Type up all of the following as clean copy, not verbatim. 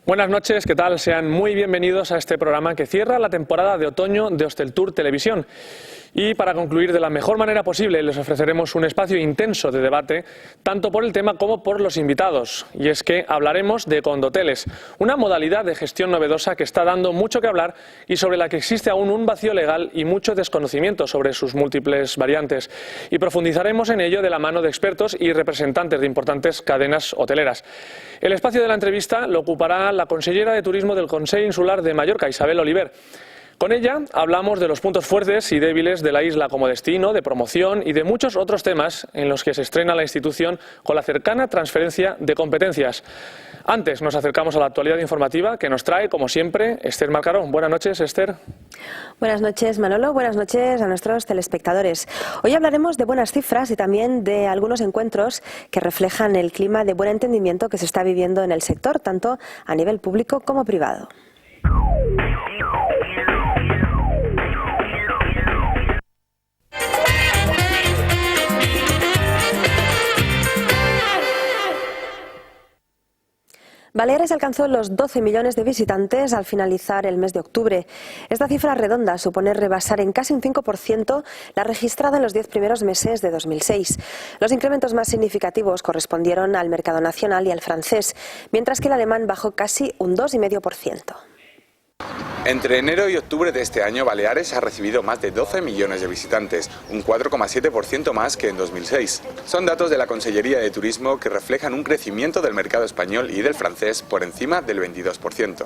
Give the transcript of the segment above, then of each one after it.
Buenas noches, ¿qué tal? Sean muy bienvenidos a este programa que cierra la temporada de otoño de Hosteltour Televisión. Y para concluir de la mejor manera posible les ofreceremos un espacio intenso de debate, tanto por el tema como por los invitados. Y es que hablaremos de condoteles, una modalidad de gestión novedosa que está dando mucho que hablar y sobre la que existe aún un vacío legal y mucho desconocimiento sobre sus múltiples variantes. Y profundizaremos en ello de la mano de expertos y representantes de importantes cadenas hoteleras. El espacio de la entrevista lo ocupará la consellera de Turismo del Consell Insular de Mallorca, Isabel Oliver. Con ella hablamos de los puntos fuertes y débiles de la isla como destino, de promoción y de muchos otros temas en los que se estrena la institución con la cercana transferencia de competencias. Antes nos acercamos a la actualidad informativa que nos trae, como siempre, Esther Malcaró. Buenas noches, Esther. Buenas noches, Manolo. Buenas noches a nuestros telespectadores. Hoy hablaremos de buenas cifras y también de algunos encuentros que reflejan el clima de buen entendimiento que se está viviendo en el sector, tanto a nivel público como privado. Baleares alcanzó los 12 millones de visitantes al finalizar el mes de octubre. Esta cifra redonda supone rebasar en casi un 5% la registrada en los 10 primeros meses de 2006. Los incrementos más significativos correspondieron al mercado nacional y al francés, mientras que el alemán bajó casi un 2,5%. Entre enero y octubre de este año, Baleares ha recibido más de 12 millones de visitantes, un 4,7% más que en 2006. Son datos de la Consellería de Turismo que reflejan un crecimiento del mercado español y del francés por encima del 22%.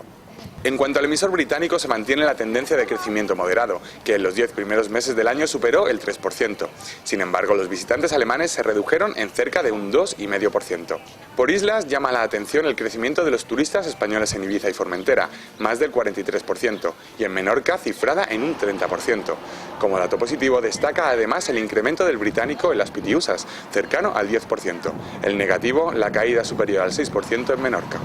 En cuanto al emisor británico, se mantiene la tendencia de crecimiento moderado, que en los 10 primeros meses del año superó el 3%. Sin embargo, los visitantes alemanes se redujeron en cerca de un 2,5%. Por islas, llama la atención el crecimiento de los turistas españoles en Ibiza y Formentera, más del 43%, y en Menorca, cifrada en un 30%. Como dato positivo, destaca además el incremento del británico en las Pitiusas, cercano al 10%. El negativo, la caída superior al 6% en Menorca.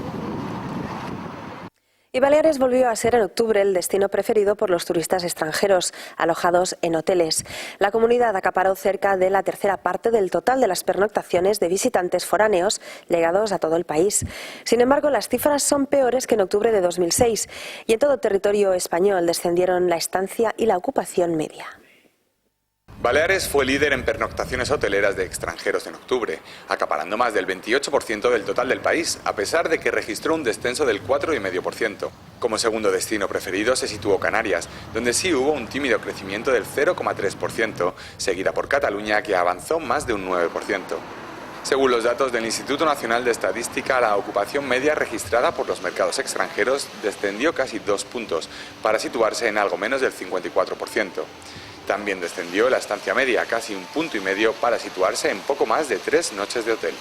Y Baleares volvió a ser en octubre el destino preferido por los turistas extranjeros alojados en hoteles. La comunidad acaparó cerca de la tercera parte del total de las pernoctaciones de visitantes foráneos llegados a todo el país. Sin embargo, las cifras son peores que en octubre de 2006 y en todo territorio español descendieron la estancia y la ocupación media. Baleares fue líder en pernoctaciones hoteleras de extranjeros en octubre, acaparando más del 28% del total del país, a pesar de que registró un descenso del 4,5%. Como segundo destino preferido se situó Canarias, donde sí hubo un tímido crecimiento del 0,3%, seguida por Cataluña, que avanzó más de un 9%. Según los datos del Instituto Nacional de Estadística, la ocupación media registrada por los mercados extranjeros descendió casi 2 puntos, para situarse en algo menos del 54%. También descendió la estancia media, casi 1,5 puntos, para situarse en poco más de 3 noches de hotel.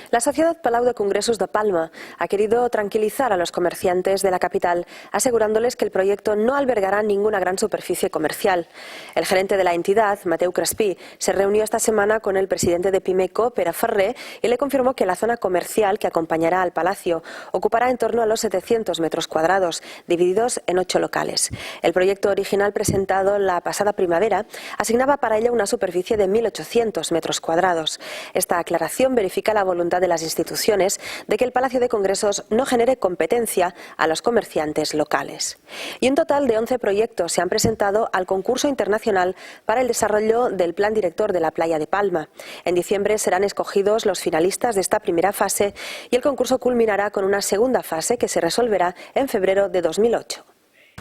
La Sociedad Palau de Congressos de Palma ha querido tranquilizar a los comerciantes de la capital, asegurándoles que el proyecto no albergará ninguna gran superficie comercial. El gerente de la entidad, Mateu Crespí, se reunió esta semana con el presidente de Pimeco, Pere Ferrer, y le confirmó que la zona comercial que acompañará al palacio ocupará en torno a los 700 metros cuadrados, divididos en 8 locales. El proyecto original presentado la pasada primavera asignaba para ella una superficie de 1.800 metros cuadrados. Esta aclaración verifica la voluntad de las instituciones de que el Palacio de Congresos no genere competencia a los comerciantes locales. Y un total de 11 proyectos se han presentado al concurso internacional para el desarrollo del Plan Director de la Playa de Palma. En diciembre serán escogidos los finalistas de esta primera fase y el concurso culminará con una segunda fase que se resolverá en febrero de 2008.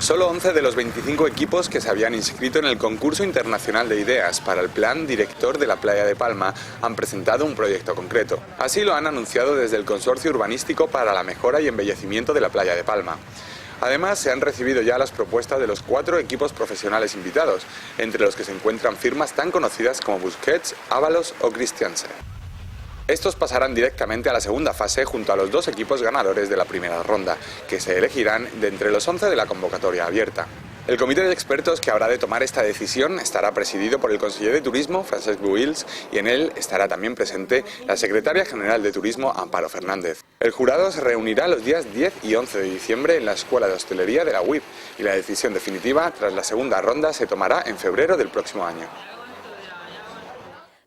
Solo 11 de los 25 equipos que se habían inscrito en el concurso internacional de ideas para el Plan Director de la Playa de Palma han presentado un proyecto concreto. Así lo han anunciado desde el Consorcio Urbanístico para la Mejora y Embellecimiento de la Playa de Palma. Además, se han recibido ya las propuestas de los 4 equipos profesionales invitados, entre los que se encuentran firmas tan conocidas como Busquets, Ábalos o Christiansen. Estos pasarán directamente a la segunda fase junto a los 2 equipos ganadores de la primera ronda, que se elegirán de entre los 11 de la convocatoria abierta. El comité de expertos que habrá de tomar esta decisión estará presidido por el conseller de Turismo, Francesc Buils, y en él estará también presente la secretaria general de Turismo, Amparo Fernández. El jurado se reunirá los días 10 y 11 de diciembre en la Escuela de Hostelería de la UIP y la decisión definitiva tras la segunda ronda se tomará en febrero del próximo año.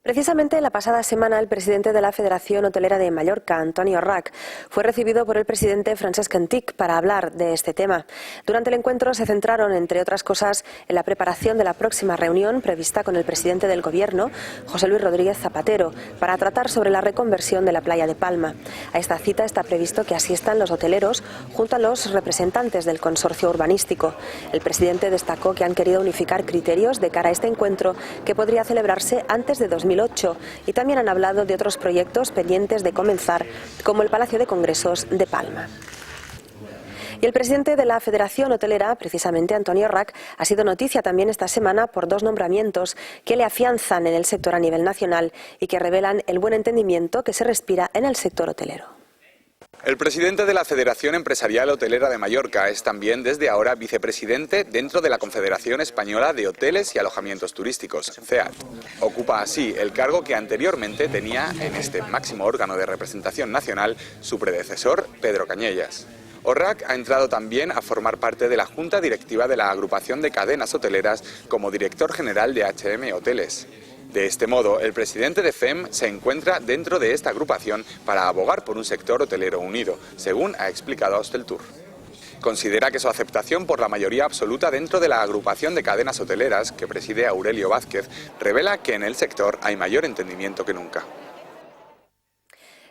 Precisamente la pasada semana el presidente de la Federación Hotelera de Mallorca, Antonio Rac, fue recibido por el presidente Francesc Antich para hablar de este tema. Durante el encuentro se centraron, entre otras cosas, en la preparación de la próxima reunión prevista con el presidente del Gobierno, José Luis Rodríguez Zapatero, para tratar sobre la reconversión de la playa de Palma. A esta cita está previsto que asistan los hoteleros junto a los representantes del consorcio urbanístico. El presidente destacó que han querido unificar criterios de cara a este encuentro que podría celebrarse antes de 2008 y también han hablado de otros proyectos pendientes de comenzar, como el Palacio de Congresos de Palma. Y el presidente de la Federación Hotelera, precisamente Antonio Rac, ha sido noticia también esta semana por dos nombramientos que le afianzan en el sector a nivel nacional y que revelan el buen entendimiento que se respira en el sector hotelero. El presidente de la Federación Empresarial Hotelera de Mallorca es también desde ahora vicepresidente dentro de la Confederación Española de Hoteles y Alojamientos Turísticos, CEAT. Ocupa así el cargo que anteriormente tenía en este máximo órgano de representación nacional su predecesor, Pedro Cañellas. Rac ha entrado también a formar parte de la Junta Directiva de la Agrupación de Cadenas Hoteleras como director general de H&M Hoteles. De este modo, el presidente de FEM se encuentra dentro de esta agrupación para abogar por un sector hotelero unido, según ha explicado Hosteltour. Considera que su aceptación por la mayoría absoluta dentro de la agrupación de cadenas hoteleras que preside Aurelio Vázquez revela que en el sector hay mayor entendimiento que nunca.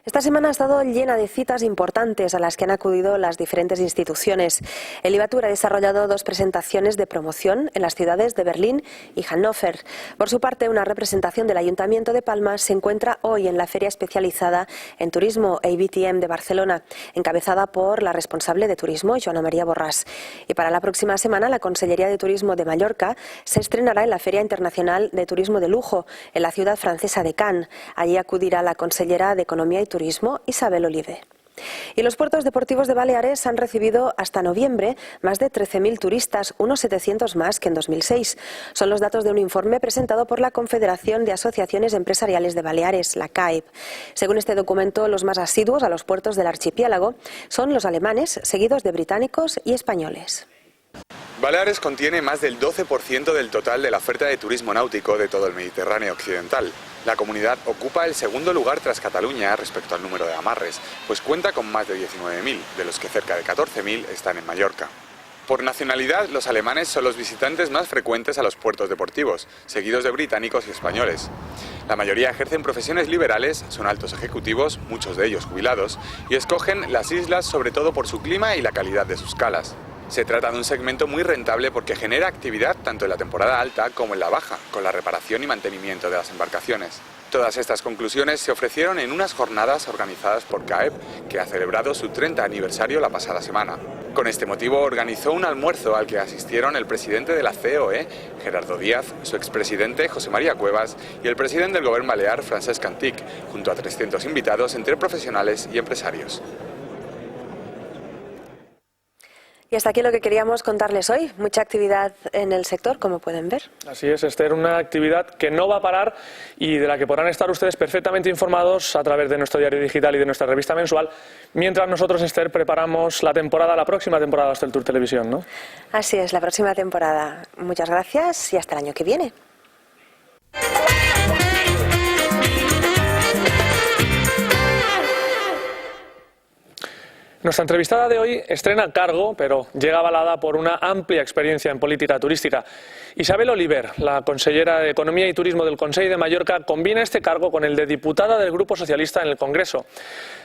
Esta semana ha estado llena de citas importantes a las que han acudido las diferentes instituciones. El IBATUR ha desarrollado dos presentaciones de promoción en las ciudades de Berlín y Hannover. Por su parte, una representación del Ayuntamiento de Palma se encuentra hoy en la Feria Especializada en Turismo EIBTM de Barcelona, encabezada por la responsable de Turismo, Joana María Borràs. Y para la próxima semana, la Consellería de Turismo de Mallorca se estrenará en la Feria Internacional de Turismo de Lujo, en la ciudad francesa de Cannes. Allí acudirá la consellera de Economía y Turismo, Isabel Olive. Y los puertos deportivos de Baleares han recibido hasta noviembre más de 13.000 turistas, unos 700 más que en 2006. Son los datos de un informe presentado por la Confederación de Asociaciones Empresariales de Baleares, la CAEB. Según este documento, los más asiduos a los puertos del archipiélago son los alemanes, seguidos de británicos y españoles. Baleares contiene más del 12% del total de la oferta de turismo náutico de todo el Mediterráneo occidental. La comunidad ocupa el segundo lugar tras Cataluña respecto al número de amarres, pues cuenta con más de 19.000, de los que cerca de 14.000 están en Mallorca. Por nacionalidad, los alemanes son los visitantes más frecuentes a los puertos deportivos, seguidos de británicos y españoles. La mayoría ejercen profesiones liberales, son altos ejecutivos, muchos de ellos jubilados, y escogen las islas sobre todo por su clima y la calidad de sus calas. Se trata de un segmento muy rentable porque genera actividad tanto en la temporada alta como en la baja, con la reparación y mantenimiento de las embarcaciones. Todas estas conclusiones se ofrecieron en unas jornadas organizadas por CAEB, que ha celebrado su 30 aniversario la pasada semana. Con este motivo organizó un almuerzo al que asistieron el presidente de la COE, Gerardo Díaz, su expresidente José María Cuevas y el presidente del Gobierno Balear, Francesc Antich, junto a 300 invitados entre profesionales y empresarios. Y hasta aquí lo que queríamos contarles hoy. Mucha actividad en el sector, como pueden ver. Así es, Esther, una actividad que no va a parar y de la que podrán estar ustedes perfectamente informados a través de nuestro diario digital y de nuestra revista mensual, mientras nosotros, Esther, preparamos la próxima temporada de Hosteltour Televisión, ¿no? Así es, la próxima temporada. Muchas gracias y hasta el año que viene. Nuestra entrevistada de hoy estrena cargo, pero llega avalada por una amplia experiencia en política turística. Isabel Oliver, la consellera de Economía y Turismo del Consell de Mallorca, combina este cargo con el de diputada del Grupo Socialista en el Congreso.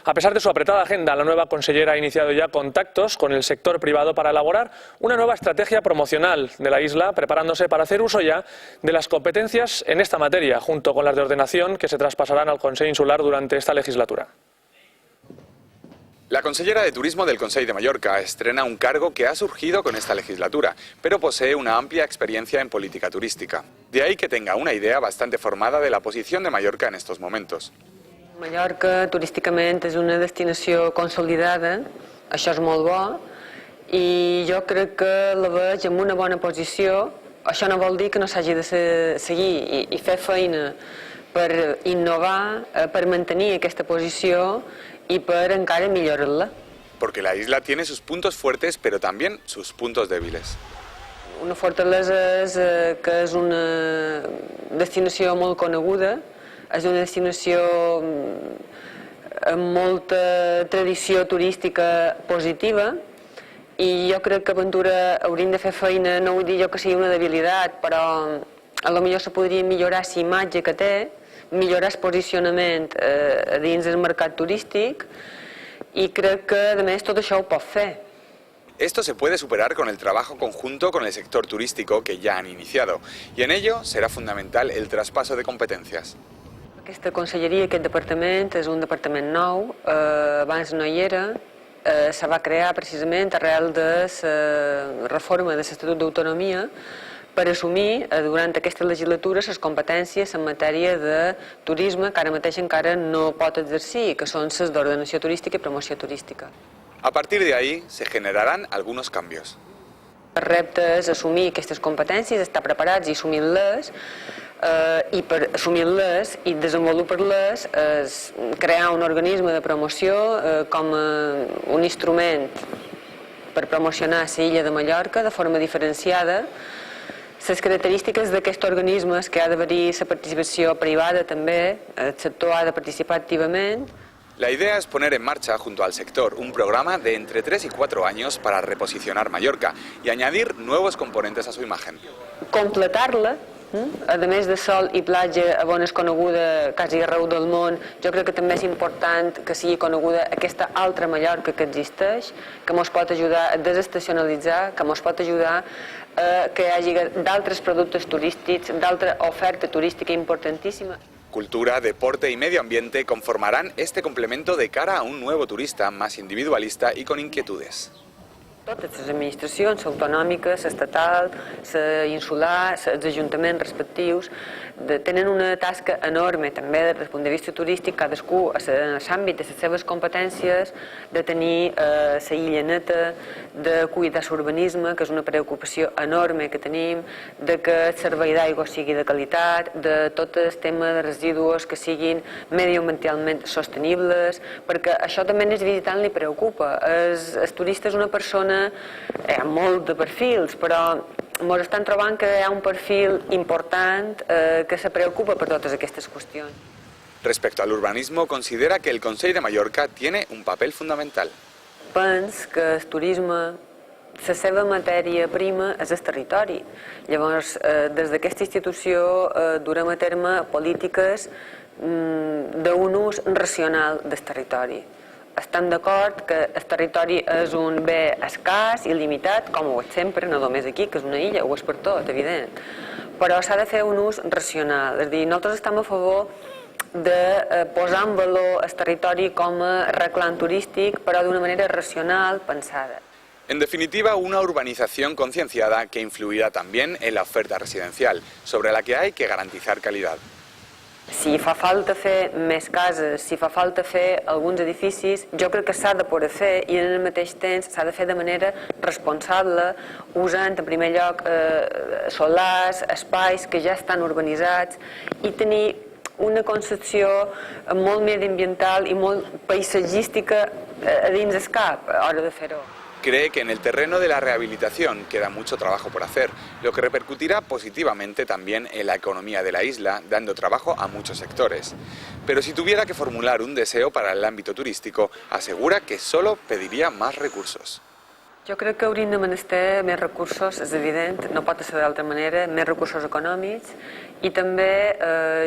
A pesar de su apretada agenda, la nueva consellera ha iniciado ya contactos con el sector privado para elaborar una nueva estrategia promocional de la isla, preparándose para hacer uso ya de las competencias en esta materia, junto con las de ordenación que se traspasarán al Consell Insular durante esta legislatura. La consellera de Turismo del Consell de Mallorca estrena un cargo que ha surgido con esta legislatura, pero posee una amplia experiencia en política turística. De ahí que tenga una idea bastante formada de la posición de Mallorca en estos momentos. Mallorca turísticament és una destinació consolidada, això és molt bo, i jo crec que la veig en una bona posició. Això no vol dir que no s'hagi de seguir i fer feina per innovar, per mantenir aquesta posició y para encara millorar-la. Porque la isla tiene sus puntos fuertes, pero también sus puntos débiles. Una fortalesa és que és una destinació molt coneguda, és una destinació amb molta tradició turística positiva, i jo crec que Ventura hauríem de fer feina, no vull dir jo que sigui una debilitat, però a lo millor se podria millorar la imatge que té, millorar el posicionament dins del mercat turístic, i crec que a més tot això ho pot fer. Esto se puede superar con el trabajo conjunto con el sector turístico que ya han iniciado, y en ello será fundamental el traspaso de competencias. Aquesta conselleria, aquest departament, és un departament nou, abans no hi era, se va crear precisament arrel de la reforma de l'Estatut d'Autonomia per assumir durant aquesta legislatura les competències en matèria de turisme que ara mateix encara no pot exercir, que són les d'ordenació turística i promoció turística. A partir de ahí se generarán algunos cambios. El repte és assumir aquestes competències, estar preparats i assumir-les, i per assumir-les i desenvolupar-les és crear un organisme de promoció com un instrument per promocionar l'illa de Mallorca de forma diferenciada. Les característiques d'aquest organisme és que ha d'haver-hi la participació privada també, el sector ha de participar activament. La idea es poner en marcha junto al sector un programa de entre 3 y 4 años para reposicionar Mallorca y añadir nuevos componentes a su imagen. Completar-la, a més de sol i platja on és coneguda quasi arreu del món, jo crec que també és important que sigui coneguda aquesta altra Mallorca que existeix, que ens pot ajudar a desestacionalitzar, que ens pot ajudar que hi hagi d'altres productes turístics, d'altra oferta turística importantíssima. Cultura, deporte y medio ambiente conformarán este complemento de cara a un nuevo turista más individualista y con inquietudes. Totes les administracions autonòmiques, l'estatal, l'insular, els ajuntaments respectius, tenen una tasca enorme també des del punt de vista turístic, cadascú en l'àmbit de les seves competències, de tenir la illa neta, de cuidar l'urbanisme, que és una preocupació enorme que tenim, de que el servei d'aigua sigui de qualitat, de tot el tema de residus que siguin mediambientalment sostenibles, perquè això també als visitants li preocupa. El turista és una persona, hi ha molt de perfils, però ens estan trobant que hi ha un perfil important que se preocupa per totes aquestes qüestions. Respecto al urbanismo, considera que el Consell de Mallorca tiene un papel fundamental. Penso que el turisme, la seva matèria prima és el territori. Llavors, des d'aquesta institució durem a terme polítiques d'un ús racional del territori. Estem d'acord que el territori és un bé escàs i limitat, com ho és sempre, no només aquí, que és una illa, ho és per tot, evident. Però s'ha de fer un ús racional. És a dir, nosaltres estem a favor de posar en valor el territori com a reclam turístic, però d'una manera racional, pensada. En definitiva, una urbanización concienciada que influirá también en la oferta residencial, sobre la que hay que garantizar calidad. Si fa falta fer més cases, si fa falta fer alguns edificis, jo crec que s'ha de poder fer i en el mateix temps s'ha de fer de manera responsable, usant en primer lloc solars, espais que ja estan urbanitzats i tenir una concepció molt mediambiental i molt paisatgística a dins el cap a l'hora de fer-ho. Cree que en el terreno de la rehabilitación queda mucho trabajo por hacer, lo que repercutirá positivamente también en la economía de la isla, dando trabajo a muchos sectores. Pero si tuviera que formular un deseo para el ámbito turístico, asegura que solo pediría más recursos. Jo crec que hauríem de menester més recursos, és evident, no pot ser d'altra manera, més recursos econòmics, i també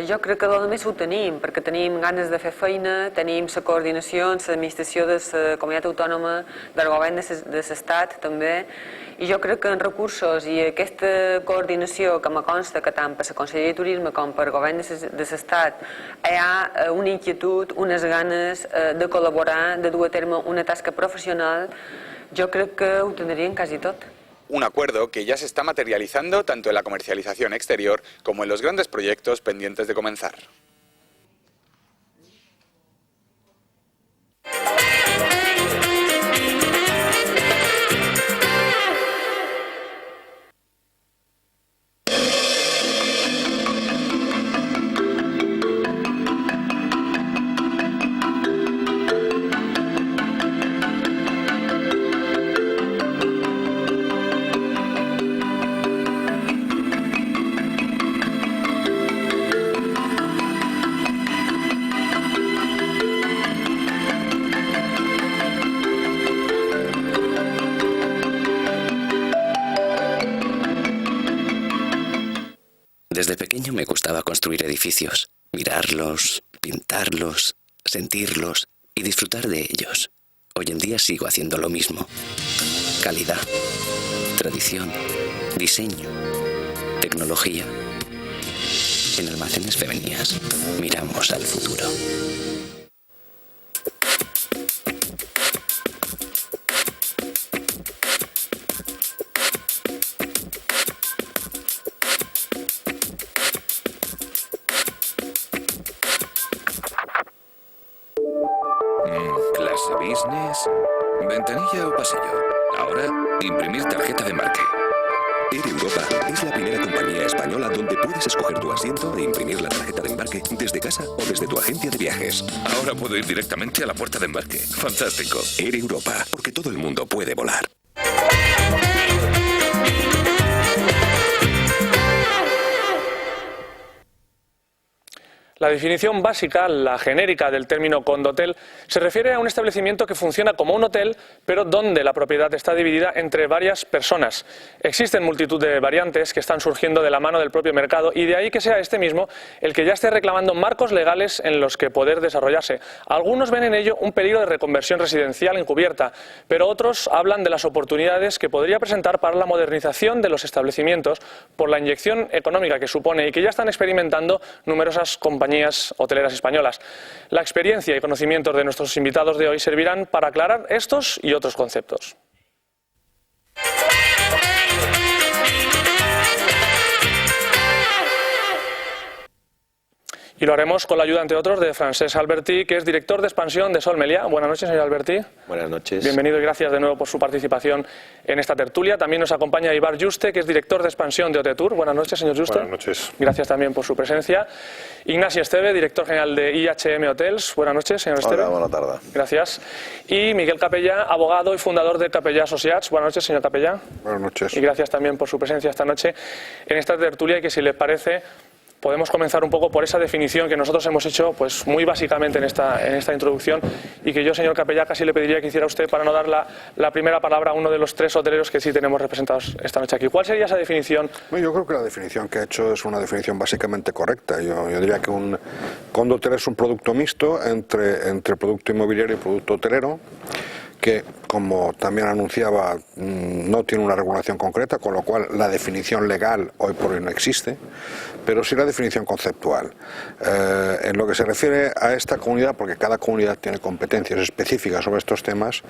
jo crec que només ho tenim, perquè tenim ganes de fer feina, tenim la coordinació amb l'administració de la comunitat autònoma, del govern de l'Estat també, i jo crec que en recursos i aquesta coordinació que me consta que tant per la Conselleria de Turisme com per el govern de l'Estat hi ha una inquietud, unes ganes de col·laborar, de dur a terme una tasca professional. Yo creo que ho tendrían casi todo. Un acuerdo que ya se está materializando tanto en la comercialización exterior como en los grandes proyectos pendientes de comenzar. construir edificios, mirarlos, pintarlos, sentirlos y disfrutar de ellos. Hoy en día sigo haciendo lo mismo. Calidad, tradición, diseño, tecnología. En Almacenes Fevenías miramos al futuro. Clase business, ventanilla o pasillo. Ahora, imprimir tarjeta de embarque. Air Europa es la primera compañía española donde puedes escoger tu asiento e imprimir la tarjeta de embarque desde casa o desde tu agencia de viajes. Ahora puedo ir directamente a la puerta de embarque. Fantástico. Air Europa, porque todo el mundo puede volar. La definición básica, la genérica del término condotel, se refiere a un establecimiento que funciona como un hotel, pero donde la propiedad está dividida entre varias personas. Existen multitud de variantes que están surgiendo de la mano del propio mercado y de ahí que sea este mismo el que ya esté reclamando marcos legales en los que poder desarrollarse. Algunos ven en ello un peligro de reconversión residencial encubierta, pero otros hablan de las oportunidades que podría presentar para la modernización de los establecimientos por la inyección económica que supone y que ya están experimentando numerosas compañías hoteleras españolas. La experiencia y conocimientos de nuestros invitados de hoy servirán para aclarar estos y otros conceptos. Y lo haremos con la ayuda, entre otros, de Francesc Albertí, que es director de expansión de Sol Meliá. Buenas noches, señor Albertí. Buenas noches. Bienvenido y gracias de nuevo por su participación en esta tertulia. También nos acompaña Ibar Juste, que es director de expansión de OTETUR. Buenas noches, señor Juste. Buenas noches. Gracias también por su presencia. Ignacio Esteve, director general de IHM Hotels. Buenas noches, señor Esteve. Hola, buena tarde. Gracias. Y Miguel Capellá, abogado y fundador de Capellá Associats. Buenas noches, señor Capellá. Buenas noches. Y gracias también por su presencia esta noche en esta tertulia y que, si les parece, podemos comenzar un poco por esa definición que nosotros hemos hecho pues muy básicamente en esta introducción y que yo, señor Capellá, casi le pediría que hiciera usted para no dar la primera palabra a uno de los tres hoteleros que sí tenemos representados esta noche aquí. ¿Cuál sería esa definición? Bueno, yo creo que la definición que ha hecho es una definición básicamente correcta. Yo diría que un condotel es un producto mixto entre producto inmobiliario y producto hotelero, que, como también anunciaba, no tiene una regulación concreta, con lo cual la definición legal hoy por hoy no existe, pero sí la definición conceptual. En lo que se refiere a esta comunidad, porque cada comunidad tiene competencias específicas sobre estos temas,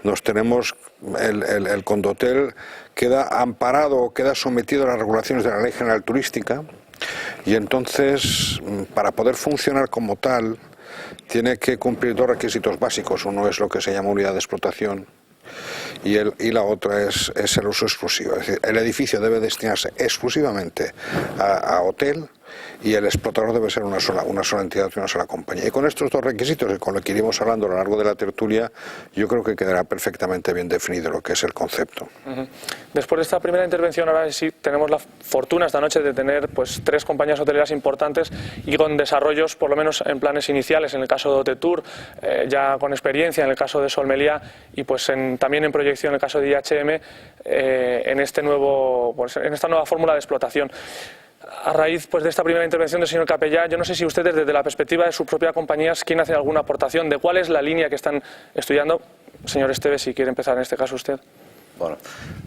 el condotel queda amparado, queda sometido a las regulaciones de la Ley General Turística, y entonces, para poder funcionar como tal, tiene que cumplir dos requisitos básicos. Uno es lo que se llama unidad de explotación y la otra es el uso exclusivo. Es decir, el edificio debe destinarse exclusivamente a hotel y el explotador debe ser una sola entidad y una sola compañía. Y con estos dos requisitos, y con lo que iremos hablando a lo largo de la tertulia, yo creo que quedará perfectamente bien definido lo que es el concepto. Después de esta primera intervención, ahora sí tenemos la fortuna esta noche de tener pues tres compañías hoteleras importantes y con desarrollos, por lo menos en planes iniciales, en el caso de OTETUR, ya con experiencia en el caso de Sol Meliá y pues también en proyección en el caso de IHM, en esta nueva fórmula de explotación. A raíz pues de esta primera intervención del señor Capellá, yo no sé si ustedes, desde la perspectiva de su propia compañía, quieren hacer alguna aportación de cuál es la línea que están estudiando. Señor Esteve, si quiere empezar en este caso usted. Bueno,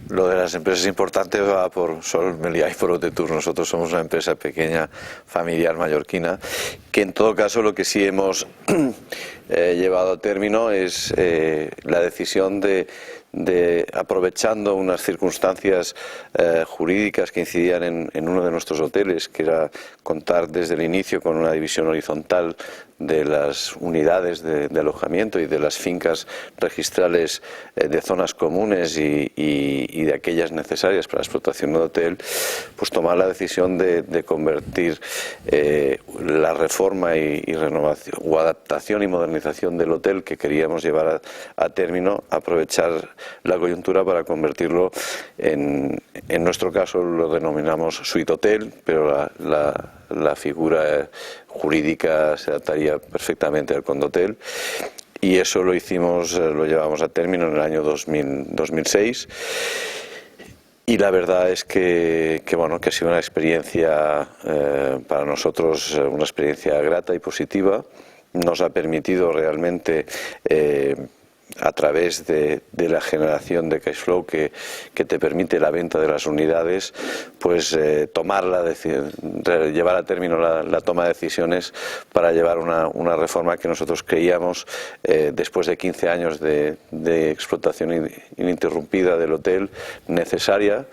lo de las empresas importantes va por Sol Meliá y por OTETUR. Nosotros somos una empresa pequeña, familiar, mallorquina, que en todo caso lo que sí hemos llevado a término es la decisión de aprovechando unas circunstancias jurídicas que incidían en uno de nuestros hoteles, que era contar desde el inicio con una división horizontal de las unidades de alojamiento y de las fincas registrales de zonas comunes y de aquellas necesarias para la explotación de hotel, pues tomar la decisión de convertir la reforma y renovación o adaptación y modernización del hotel que queríamos llevar a término, aprovechar la coyuntura para convertirlo en nuestro caso lo denominamos suite hotel, pero la figura jurídica se adaptaría perfectamente al condotel, y eso lo llevamos a término en el año 2006. Y la verdad es que ha sido una experiencia para nosotros, una experiencia grata y positiva. Nos ha permitido realmente, a través de la generación de cash flow que te permite la venta de las unidades, pues llevar a término la toma de decisiones para llevar una reforma que nosotros creíamos, después de 15 años de explotación ininterrumpida del hotel, necesaria,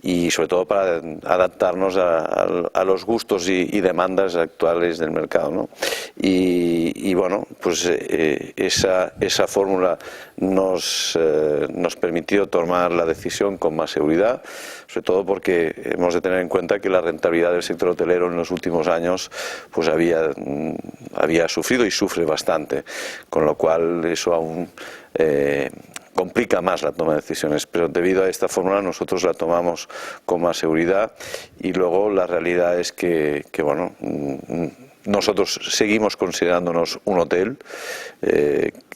y sobre todo para adaptarnos a los gustos y demandas actuales del mercado, ¿no? Y bueno, pues esa fórmula nos permitió tomar la decisión con más seguridad, sobre todo porque hemos de tener en cuenta que la rentabilidad del sector hotelero en los últimos años pues había sufrido y sufre bastante, con lo cual eso aún complica más la toma de decisiones, pero debido a esta fórmula nosotros la tomamos con más seguridad. Y luego la realidad es que bueno, nosotros seguimos considerándonos un hotel.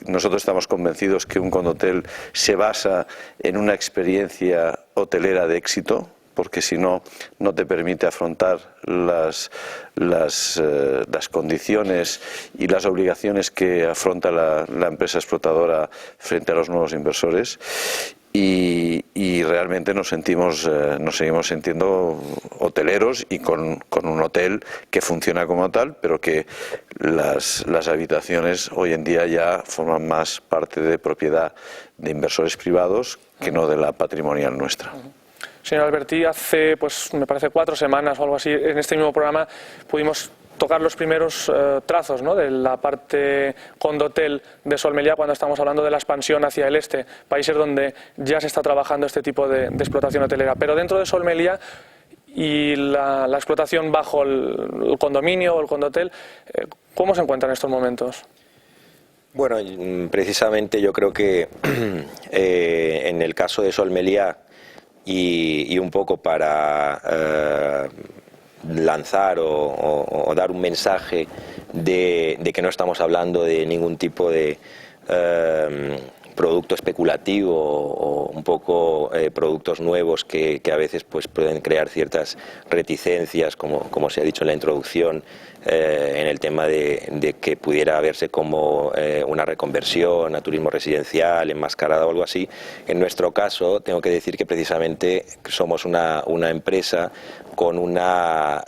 Nosotros estamos convencidos que un condotel se basa en una experiencia hotelera de éxito, porque si no, no te permite afrontar las condiciones y las obligaciones que afronta la empresa explotadora frente a los nuevos inversores. Y realmente nos seguimos sintiendo hoteleros y con un hotel que funciona como tal, pero que las habitaciones hoy en día ya forman más parte de propiedad de inversores privados que no de la patrimonial nuestra. Señor Albertí, hace, pues me parece 4 semanas o algo así, en este mismo programa pudimos tocar los primeros trazos, ¿no?, de la parte condotel de Sol Meliá, cuando estamos hablando de la expansión hacia el este, países donde ya se está trabajando este tipo de explotación hotelera. Pero dentro de Sol Meliá y la explotación bajo el condominio o el condotel, ¿cómo se encuentra en estos momentos? Bueno, precisamente yo creo que en el caso de Sol Meliá, y un poco para lanzar o dar un mensaje de que no estamos hablando de ningún tipo de producto especulativo o un poco productos nuevos que a veces pues pueden crear ciertas reticencias, como se ha dicho en la introducción, en el tema de que pudiera verse como una reconversión a turismo residencial, enmascarada o algo así. En nuestro caso, tengo que decir que precisamente somos una empresa con una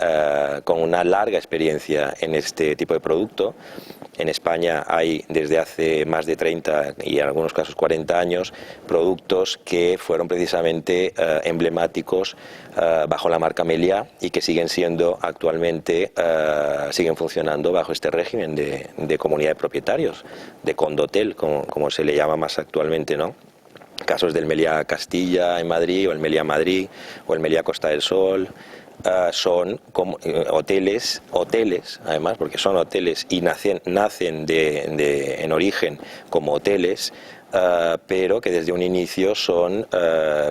larga experiencia en este tipo de producto. En España hay desde hace más de 30 y en algunos casos 40 años productos que fueron precisamente emblemáticos bajo la marca Meliá y que siguen siendo actualmente, siguen funcionando bajo este régimen de comunidad de propietarios, de condotel, como se le llama más actualmente, ¿no? Casos del Meliá Castilla en Madrid, o el Meliá Madrid, o el Meliá Costa del Sol. Son como hoteles además, porque son hoteles y nacen en origen como hoteles, pero que desde un inicio son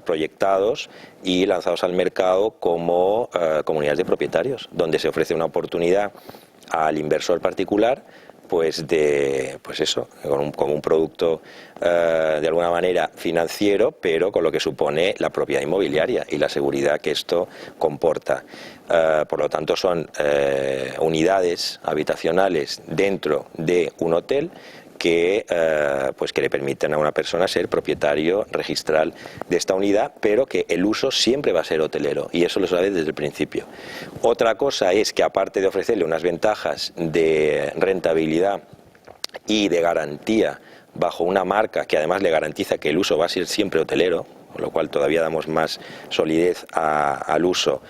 proyectados y lanzados al mercado como comunidades de propietarios, donde se ofrece una oportunidad al inversor particular pues eso, como un producto de alguna manera financiero, pero con lo que supone la propiedad inmobiliaria y la seguridad que esto comporta. Por lo tanto, son unidades habitacionales dentro de un hotel que le permiten a una persona ser propietario registral de esta unidad, pero que el uso siempre va a ser hotelero, y eso lo sabe desde el principio. Otra cosa es que, aparte de ofrecerle unas ventajas de rentabilidad y de garantía bajo una marca que además le garantiza que el uso va a ser siempre hotelero, con lo cual todavía damos más solidez al uso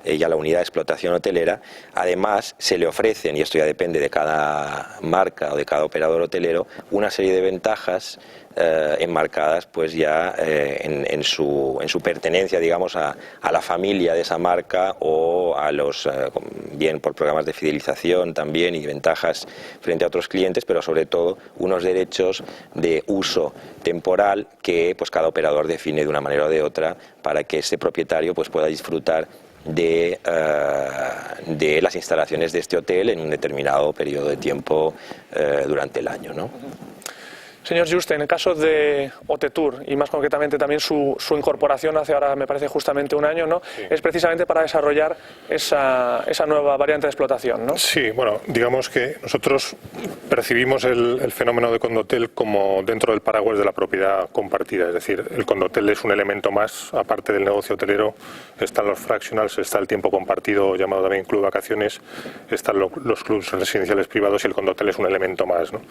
y a la unidad de explotación hotelera, además se le ofrecen, y esto ya depende de cada marca o de cada operador hotelero, una serie de ventajas enmarcadas pues ya en su pertenencia, digamos, a la familia de esa marca, o a los bien por programas de fidelización también, y ventajas frente a otros clientes, pero sobre todo unos derechos de uso temporal que pues cada operador define de una manera o de otra, para que ese propietario pues pueda disfrutar de las instalaciones de este hotel en un determinado periodo de tiempo durante el año, ¿no? Señor Juste, en el caso de OT-TUR y más concretamente también su incorporación hace ahora, me parece, justamente un año, ¿no? Sí. Es precisamente para desarrollar esa nueva variante de explotación, ¿no? Sí, bueno, digamos que nosotros percibimos el fenómeno de Condotel como dentro del paraguas de la propiedad compartida, es decir, el Condotel es un elemento más, aparte del negocio hotelero, están los fractionals, está el tiempo compartido llamado también club vacaciones, están los clubs residenciales privados y el Condotel es un elemento más, ¿no?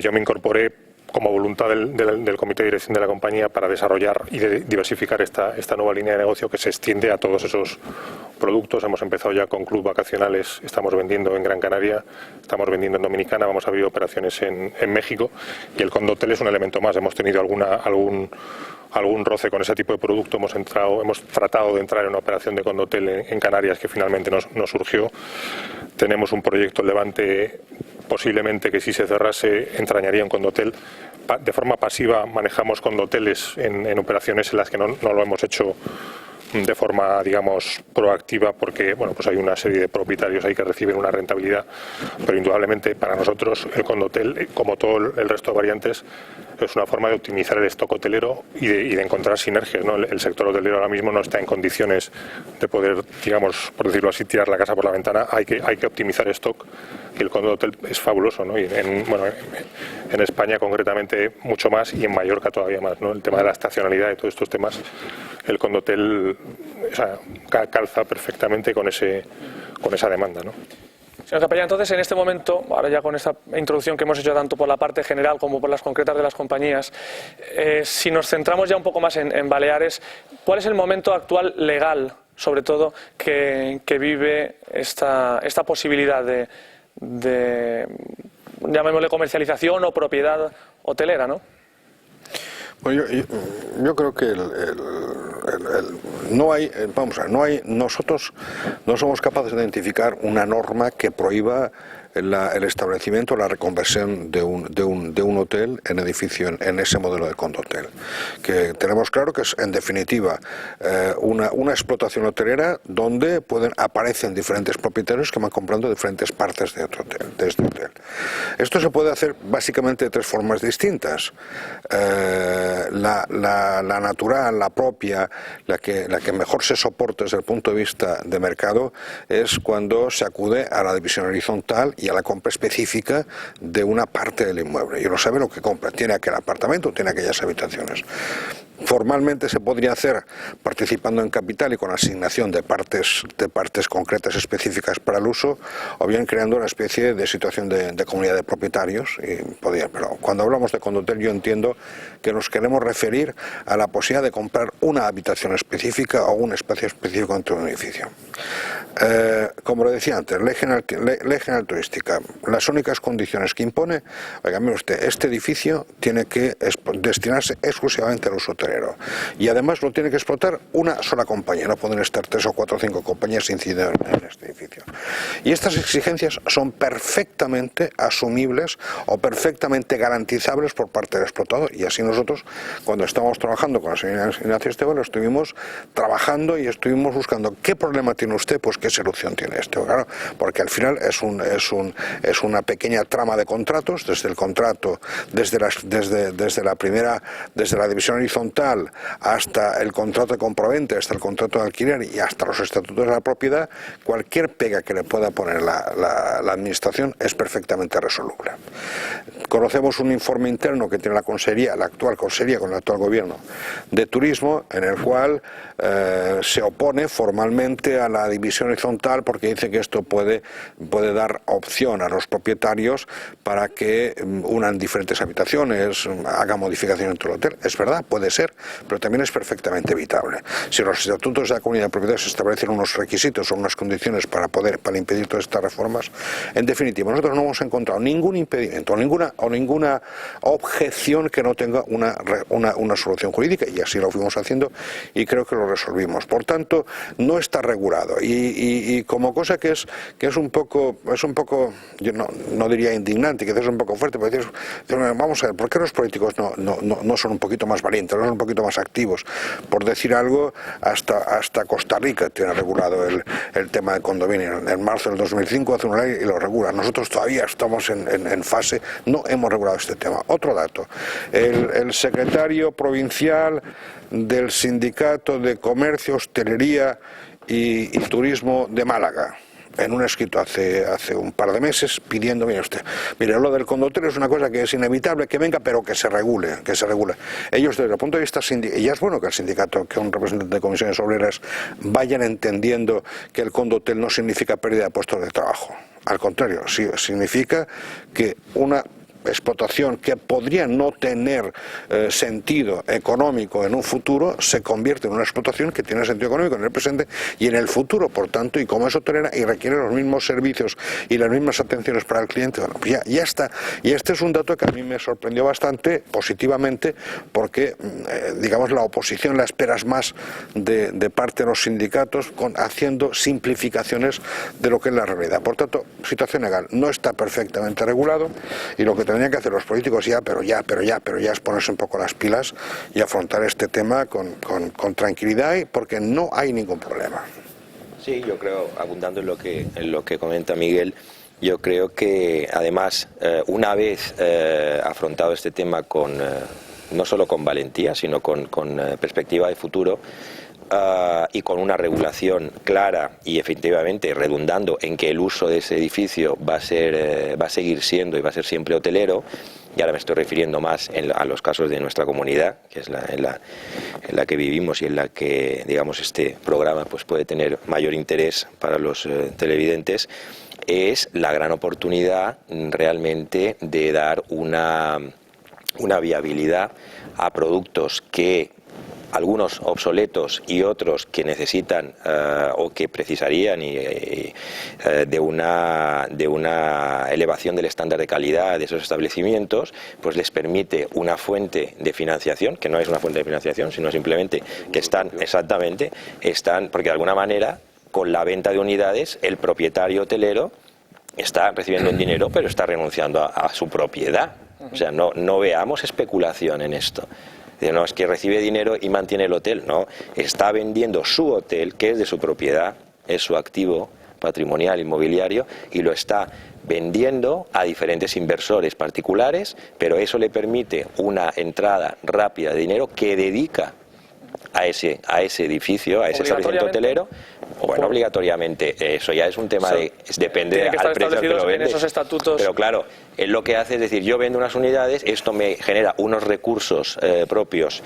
Yo me incorporé como voluntad del comité de dirección de la compañía para desarrollar y diversificar esta nueva línea de negocio que se extiende a todos esos productos. Hemos empezado ya con club vacacionales, estamos vendiendo en Gran Canaria, estamos vendiendo en Dominicana, vamos a abrir operaciones en México y el Condotel es un elemento más. Hemos tenido algún roce con ese tipo de producto, hemos tratado de entrar en una operación de Condotel en Canarias que finalmente no surgió. Tenemos un proyecto en Levante, posiblemente que si se cerrase entrañaría un Condotel. De forma pasiva manejamos Condoteles en operaciones en las que no lo hemos hecho de forma, digamos, proactiva porque, bueno, pues hay una serie de propietarios ahí que reciben una rentabilidad, pero indudablemente para nosotros el Condotel, como todo el resto de variantes, es una forma de optimizar el stock hotelero y de encontrar sinergias, ¿no? El sector hotelero ahora mismo no está en condiciones de poder, digamos, por decirlo así, tirar la casa por la ventana. Hay que optimizar stock y el Condotel es fabuloso, ¿no? Y en España concretamente mucho más y en Mallorca todavía más, ¿no? El tema de la estacionalidad y todos estos temas, el Condotel, o sea, calza perfectamente con esa demanda, ¿no? Señor Capellán, entonces en este momento, ahora ya con esta introducción que hemos hecho tanto por la parte general como por las concretas de las compañías, si nos centramos ya un poco más en Baleares, ¿cuál es el momento actual legal, sobre todo, que vive esta posibilidad de llamémosle comercialización o propiedad hotelera, ¿no? Bueno, yo creo que nosotros no somos capaces de identificar una norma que prohíba el establecimiento, la reconversión de un hotel en edificio en ese modelo de Condotel. Que tenemos claro que es, en definitiva, una explotación hotelera donde aparecen diferentes propietarios que van comprando diferentes partes de este hotel. Esto se puede hacer básicamente de tres formas distintas. La natural, la propia, la que mejor se soporta desde el punto de vista de mercado, es cuando se acude a la división horizontal y a la compra específica de una parte del inmueble. Y uno sabe lo que compra, tiene aquel apartamento, tiene aquellas habitaciones. Formalmente se podría hacer participando en capital y con asignación de partes concretas específicas para el uso, o bien creando una especie de situación de comunidad de propietarios. Pero cuando hablamos de Condotel yo entiendo que nos queremos referir a la posibilidad de comprar una habitación específica o un espacio específico dentro de un edificio. Como le decía antes, ley general turística, las únicas condiciones que impone, oiga, mire usted, este edificio tiene que destinarse exclusivamente al uso hotelero y además lo tiene que explotar una sola compañía, no pueden estar 3 o 4 o 5 compañías incidiendo en este edificio. Y estas exigencias son perfectamente asumibles o perfectamente garantizables por parte del explotador, y así nosotros, cuando estábamos trabajando con la señora Ignacio Esteban, estuvimos trabajando y estuvimos buscando qué problema tiene usted, pues qué solución tiene esto, claro, porque al final es una pequeña trama de contratos, desde el contrato, desde la división horizontal hasta el contrato de compraventa, hasta el contrato de alquiler y hasta los estatutos de la propiedad. Cualquier pega que le pueda poner la administración es perfectamente resoluble. Conocemos un informe interno que tiene la actual consejería con el actual gobierno de turismo, en el cual se opone formalmente a la división horizontal porque dice que esto puede dar opción a los propietarios para que unan diferentes habitaciones, hagan modificaciones dentro del hotel. Es verdad, puede ser, pero también es perfectamente evitable. Si los estatutos de la comunidad de propietarios establecen unos requisitos o unas condiciones para impedir todas estas reformas, en definitiva, nosotros no hemos encontrado ningún impedimento o ninguna objeción que no tenga una solución jurídica, y así lo fuimos haciendo y creo que lo resolvimos. Por tanto, no está regulado y como cosa que es un poco, yo no diría indignante, quizás es un poco fuerte, pero decir, vamos a ver, ¿por qué los políticos no son un poquito más valientes? un poquito más activos. Por decir algo, hasta Costa Rica tiene regulado el tema de condominio. En marzo del 2005 hace una ley y lo regula. Nosotros todavía estamos en fase, no hemos regulado este tema. Otro dato, el secretario provincial del Sindicato de Comercio, Hostelería y Turismo de Málaga, en un escrito hace un par de meses pidiendo, mire usted, mire, lo del condotel es una cosa que es inevitable que venga, pero que se regule, Ellos desde el punto de vista sindical, y ya es bueno que el sindicato, que un representante de comisiones obreras vayan entendiendo que el condotel no significa pérdida de puestos de trabajo. Al contrario, sí, significa que una explotación que podría no tener sentido económico en un futuro se convierte en una explotación que tiene sentido económico en el presente y en el futuro, por tanto, y como es hotelera y requiere los mismos servicios y las mismas atenciones para el cliente, bueno, pues ya está. Y este es un dato que a mí me sorprendió bastante positivamente porque, digamos, la oposición la esperas más de parte de los sindicatos haciendo simplificaciones de lo que es la realidad. Por tanto, situación legal, no está perfectamente regulado y lo que tendrían que hacer los políticos pero ya es ponerse un poco las pilas y afrontar este tema con tranquilidad, porque no hay ningún problema. Sí, yo creo, abundando en lo que comenta Miguel, yo creo que además una vez afrontado este tema no solo con valentía, sino con perspectiva de futuro, y con una regulación clara y efectivamente redundando en que el uso de ese edificio va a seguir siendo y va a ser siempre hotelero, y ahora me estoy refiriendo más a los casos de nuestra comunidad, que es en la que vivimos y en la que, digamos, este programa pues puede tener mayor interés para los televidentes, es la gran oportunidad realmente de dar una viabilidad a productos que algunos obsoletos y otros que necesitan o que precisarían de una elevación del estándar de calidad de esos establecimientos, pues les permite una fuente de financiación, que no es una fuente de financiación, sino simplemente que están, porque de alguna manera, con la venta de unidades, el propietario hotelero está recibiendo un dinero, pero está renunciando a su propiedad. O sea, no veamos especulación en esto. No es que recibe dinero y mantiene el hotel, no, está vendiendo su hotel, que es de su propiedad, es su activo patrimonial inmobiliario, y lo está vendiendo a diferentes inversores particulares, pero eso le permite una entrada rápida de dinero que dedica a ese edificio, a ese establecimiento hotelero. Bueno, obligatoriamente, eso ya es un tema depende al precio que lo vende. Esos estatutos. Pero claro, él lo que hace es decir, yo vendo unas unidades, esto me genera unos recursos propios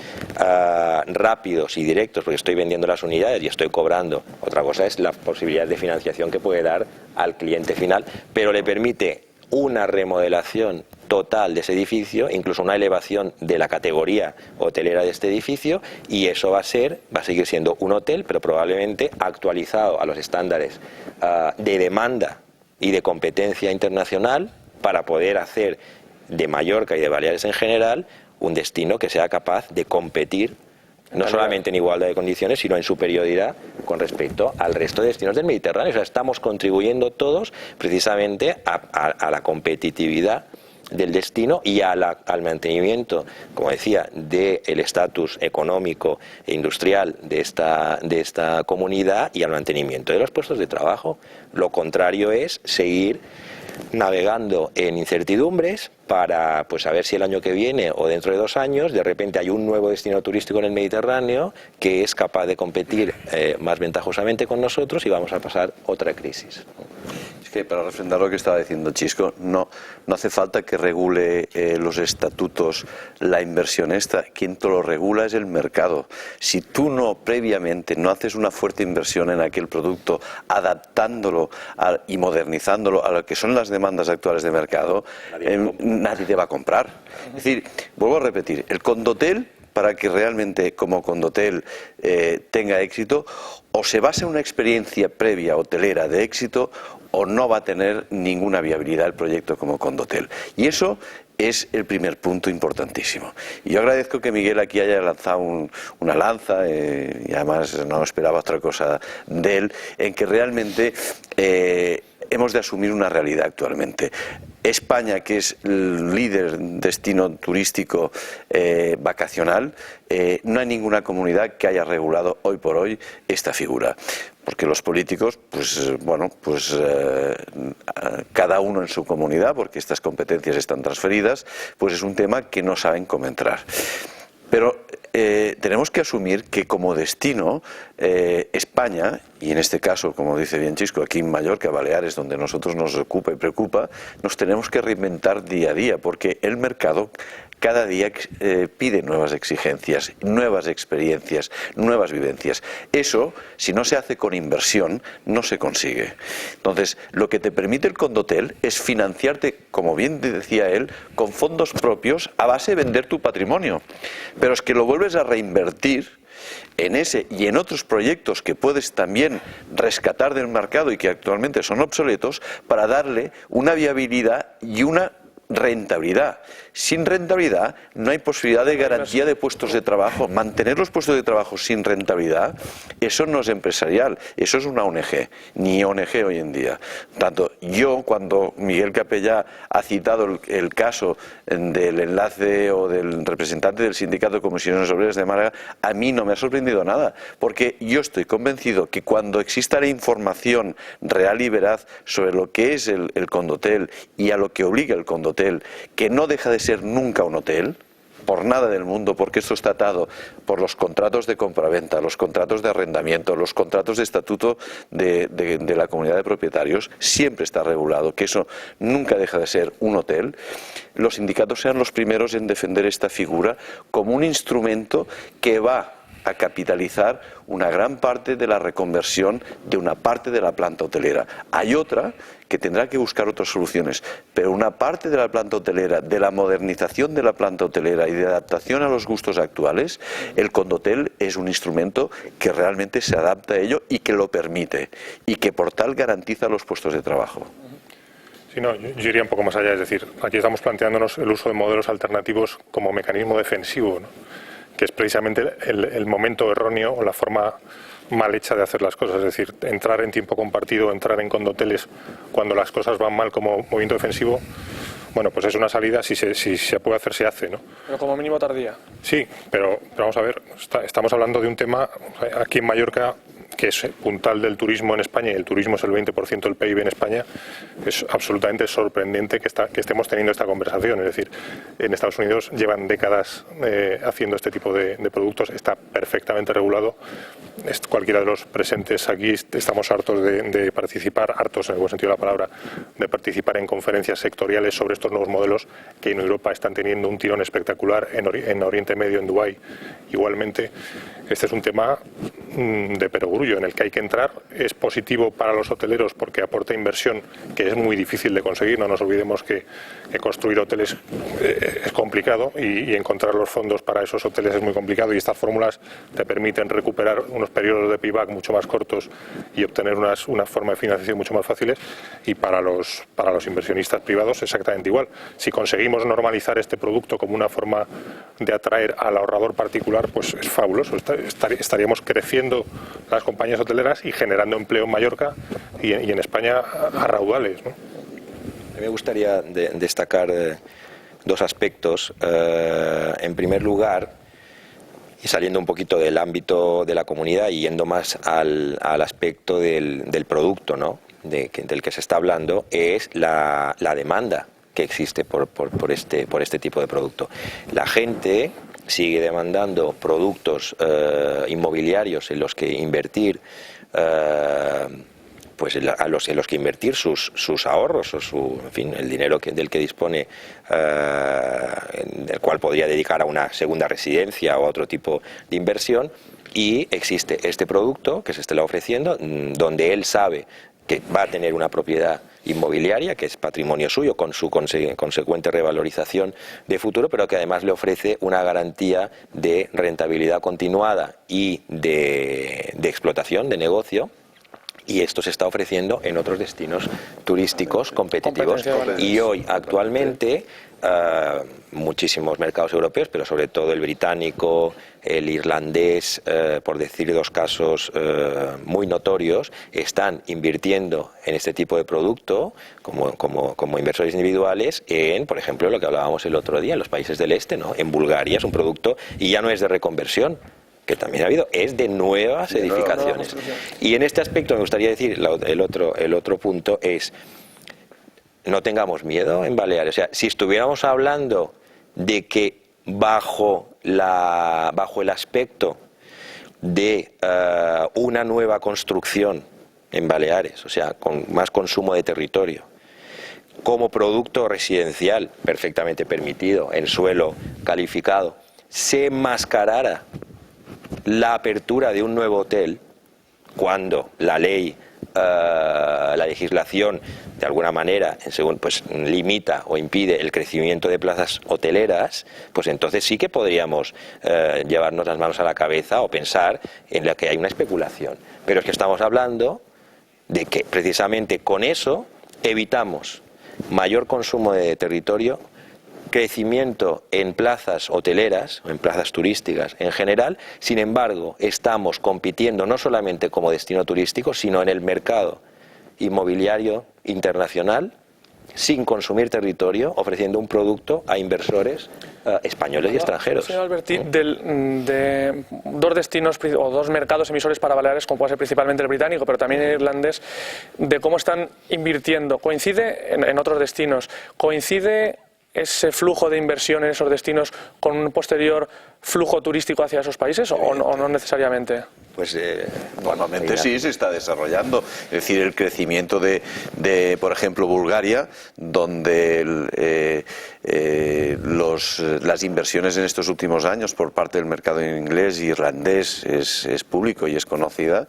rápidos y directos, porque estoy vendiendo las unidades y estoy cobrando. Otra cosa es la posibilidad de financiación que puede dar al cliente final, pero le permite una remodelación total de ese edificio, incluso una elevación de la categoría hotelera de este edificio, y eso va a seguir siendo un hotel, pero probablemente actualizado a los estándares de demanda y de competencia internacional, para poder hacer de Mallorca y de Baleares en general un destino que sea capaz de competir no solamente en igualdad de condiciones, sino en superioridad con respecto al resto de destinos del Mediterráneo. O sea, estamos contribuyendo todos precisamente a la competitividad del destino y al mantenimiento, como decía, del estatus económico e industrial de esta comunidad y al mantenimiento de los puestos de trabajo. Lo contrario es seguir navegando en incertidumbres para a ver si el año que viene o dentro de 2 años de repente hay un nuevo destino turístico en el Mediterráneo que es capaz de competir más ventajosamente con nosotros y vamos a pasar otra crisis. Es que para refrendar lo que estaba diciendo Chisco, no hace falta que regule los estatutos la inversión esta. Quien te lo regula es el mercado. Si tú previamente no haces una fuerte inversión en aquel producto, adaptándolo y modernizándolo a lo que son las demandas actuales de mercado, nadie te va a comprar. Es decir, vuelvo a repetir, el condotel, para que realmente como condotel tenga éxito, o se basa en una experiencia previa hotelera de éxito, o no va a tener ninguna viabilidad el proyecto como condotel. Y eso es el primer punto importantísimo. Y yo agradezco que Miguel aquí haya lanzado una lanza, y además no esperaba otra cosa de él, en que realmente hemos de asumir una realidad actualmente. España, que es el líder destino turístico vacacional, no hay ninguna comunidad que haya regulado hoy por hoy esta figura. Porque los políticos, cada uno en su comunidad, porque estas competencias están transferidas, pues es un tema que no saben cómo entrar. Pero tenemos que asumir que como destino España, y en este caso, como dice bien Chisco, aquí en Mallorca, Baleares, donde nosotros nos ocupa y preocupa, nos tenemos que reinventar día a día, porque el mercado cada día pide nuevas exigencias, nuevas experiencias, nuevas vivencias. Eso, si no se hace con inversión, no se consigue. Entonces, lo que te permite el Condotel es financiarte, como bien decía él, con fondos propios a base de vender tu patrimonio. Pero es que lo vuelves a reinvertir en ese y en otros proyectos que puedes también rescatar del mercado y que actualmente son obsoletos, para darle una viabilidad y una rentabilidad. Sin rentabilidad no hay posibilidad de garantía de puestos de trabajo. Mantener los puestos de trabajo sin rentabilidad, eso no es empresarial, eso es una ONG, ni ONG hoy en día. Tanto yo, cuando Miguel Capellà ha citado el caso del enlace o del representante del Sindicato de Comisiones Obreras de Málaga, a mí no me ha sorprendido nada, porque yo estoy convencido que cuando exista la información real y veraz sobre lo que es el Condotel y a lo que obliga el Condotel, que no deja de ser nunca un hotel, por nada del mundo, porque esto está atado por los contratos de compraventa, los contratos de arrendamiento, los contratos de estatuto de la comunidad de propietarios, siempre está regulado, que eso nunca deja de ser un hotel. Los sindicatos sean los primeros en defender esta figura como un instrumento que va a capitalizar una gran parte de la reconversión de una parte de la planta hotelera. Hay otra que tendrá que buscar otras soluciones, pero una parte de la planta hotelera, de la modernización de la planta hotelera y de adaptación a los gustos actuales, el Condotel es un instrumento que realmente se adapta a ello y que lo permite, y que por tal garantiza los puestos de trabajo. Sí, no, yo iría un poco más allá, es decir, aquí estamos planteándonos el uso de modelos alternativos como mecanismo defensivo, ¿no? Que es precisamente el momento erróneo o la forma mal hecha de hacer las cosas, es decir, entrar en tiempo compartido, entrar en condoteles cuando las cosas van mal como movimiento defensivo, bueno, pues es una salida, si se puede hacer, se hace, ¿no? Pero como mínimo tardía. Sí, pero vamos a ver, estamos hablando de un tema, aquí en Mallorca, que es puntal del turismo en España, y el turismo es el 20% del PIB en España, es absolutamente sorprendente que estemos teniendo esta conversación. Es decir, en Estados Unidos llevan décadas haciendo este tipo de productos, está perfectamente regulado. Cualquiera de los presentes aquí estamos hartos de participar, hartos en el buen sentido de la palabra, de participar en conferencias sectoriales sobre estos nuevos modelos que en Europa están teniendo un tirón espectacular, en Oriente Medio, en Dubái igualmente. Este es un tema de perogrullo en el que hay que entrar. Es positivo para los hoteleros porque aporta inversión que es muy difícil de conseguir. No nos olvidemos que construir hoteles es complicado y encontrar los fondos para esos hoteles es muy complicado, y estas fórmulas te permiten recuperar unos periodos de payback mucho más cortos y obtener una forma de financiación mucho más fáciles, y para los inversionistas privados exactamente igual. Si conseguimos normalizar este producto como una forma de atraer al ahorrador particular, pues es fabuloso. Estaríamos creciendo las compañías hoteleras y generando empleo en Mallorca y en España a raudales, ¿no? A mí me gustaría destacar dos aspectos. En primer lugar, y saliendo un poquito del ámbito de la comunidad y yendo más al aspecto del producto, ¿no? del que se está hablando, es la demanda que existe por este tipo de producto. La gente sigue demandando productos inmobiliarios en los que invertir, en los que invertir sus ahorros o el dinero del que dispone, del cual podría dedicar a una segunda residencia o a otro tipo de inversión, y existe este producto que se está ofreciendo, donde él sabe que va a tener una propiedad inmobiliaria, que es patrimonio suyo, con su consecuente revalorización de futuro, pero que además le ofrece una garantía de rentabilidad continuada y de explotación, de negocio, y esto se está ofreciendo en otros destinos turísticos competitivos. Y hoy, actualmente, muchísimos mercados europeos, pero sobre todo el británico, el irlandés, por decir dos casos muy notorios, están invirtiendo en este tipo de producto como inversores individuales en, por ejemplo, lo que hablábamos el otro día, en los países del este, ¿no? En Bulgaria es un producto y ya no es de reconversión, que también ha habido, es de nuevas edificaciones. Y en este aspecto me gustaría decir, el otro punto es, no tengamos miedo en Baleares. O sea, si estuviéramos hablando de que bajo el aspecto de una nueva construcción en Baleares, o sea, con más consumo de territorio, como producto residencial perfectamente permitido, en suelo calificado, se enmascarara la apertura de un nuevo hotel, cuando la ley, la legislación de alguna manera pues limita o impide el crecimiento de plazas hoteleras, pues entonces sí que podríamos llevarnos las manos a la cabeza o pensar en la que hay una especulación. Pero es que estamos hablando de que precisamente con eso evitamos mayor consumo de territorio, crecimiento en plazas hoteleras o en plazas turísticas en general. Sin embargo, estamos compitiendo no solamente como destino turístico, sino en el mercado inmobiliario internacional, sin consumir territorio, ofreciendo un producto a inversores españoles y extranjeros. Señor Albertí, de dos destinos o dos mercados emisores para Baleares, como puede ser principalmente el británico, pero también el irlandés, de cómo están invirtiendo, ¿coincide en otros destinos? ¿Coincide ese flujo de inversión en esos destinos con un posterior flujo turístico hacia esos países o no necesariamente? Pues normalmente sí se está desarrollando. Es decir, el crecimiento de por ejemplo, Bulgaria, donde las inversiones en estos últimos años por parte del mercado inglés y irlandés es público y es conocida,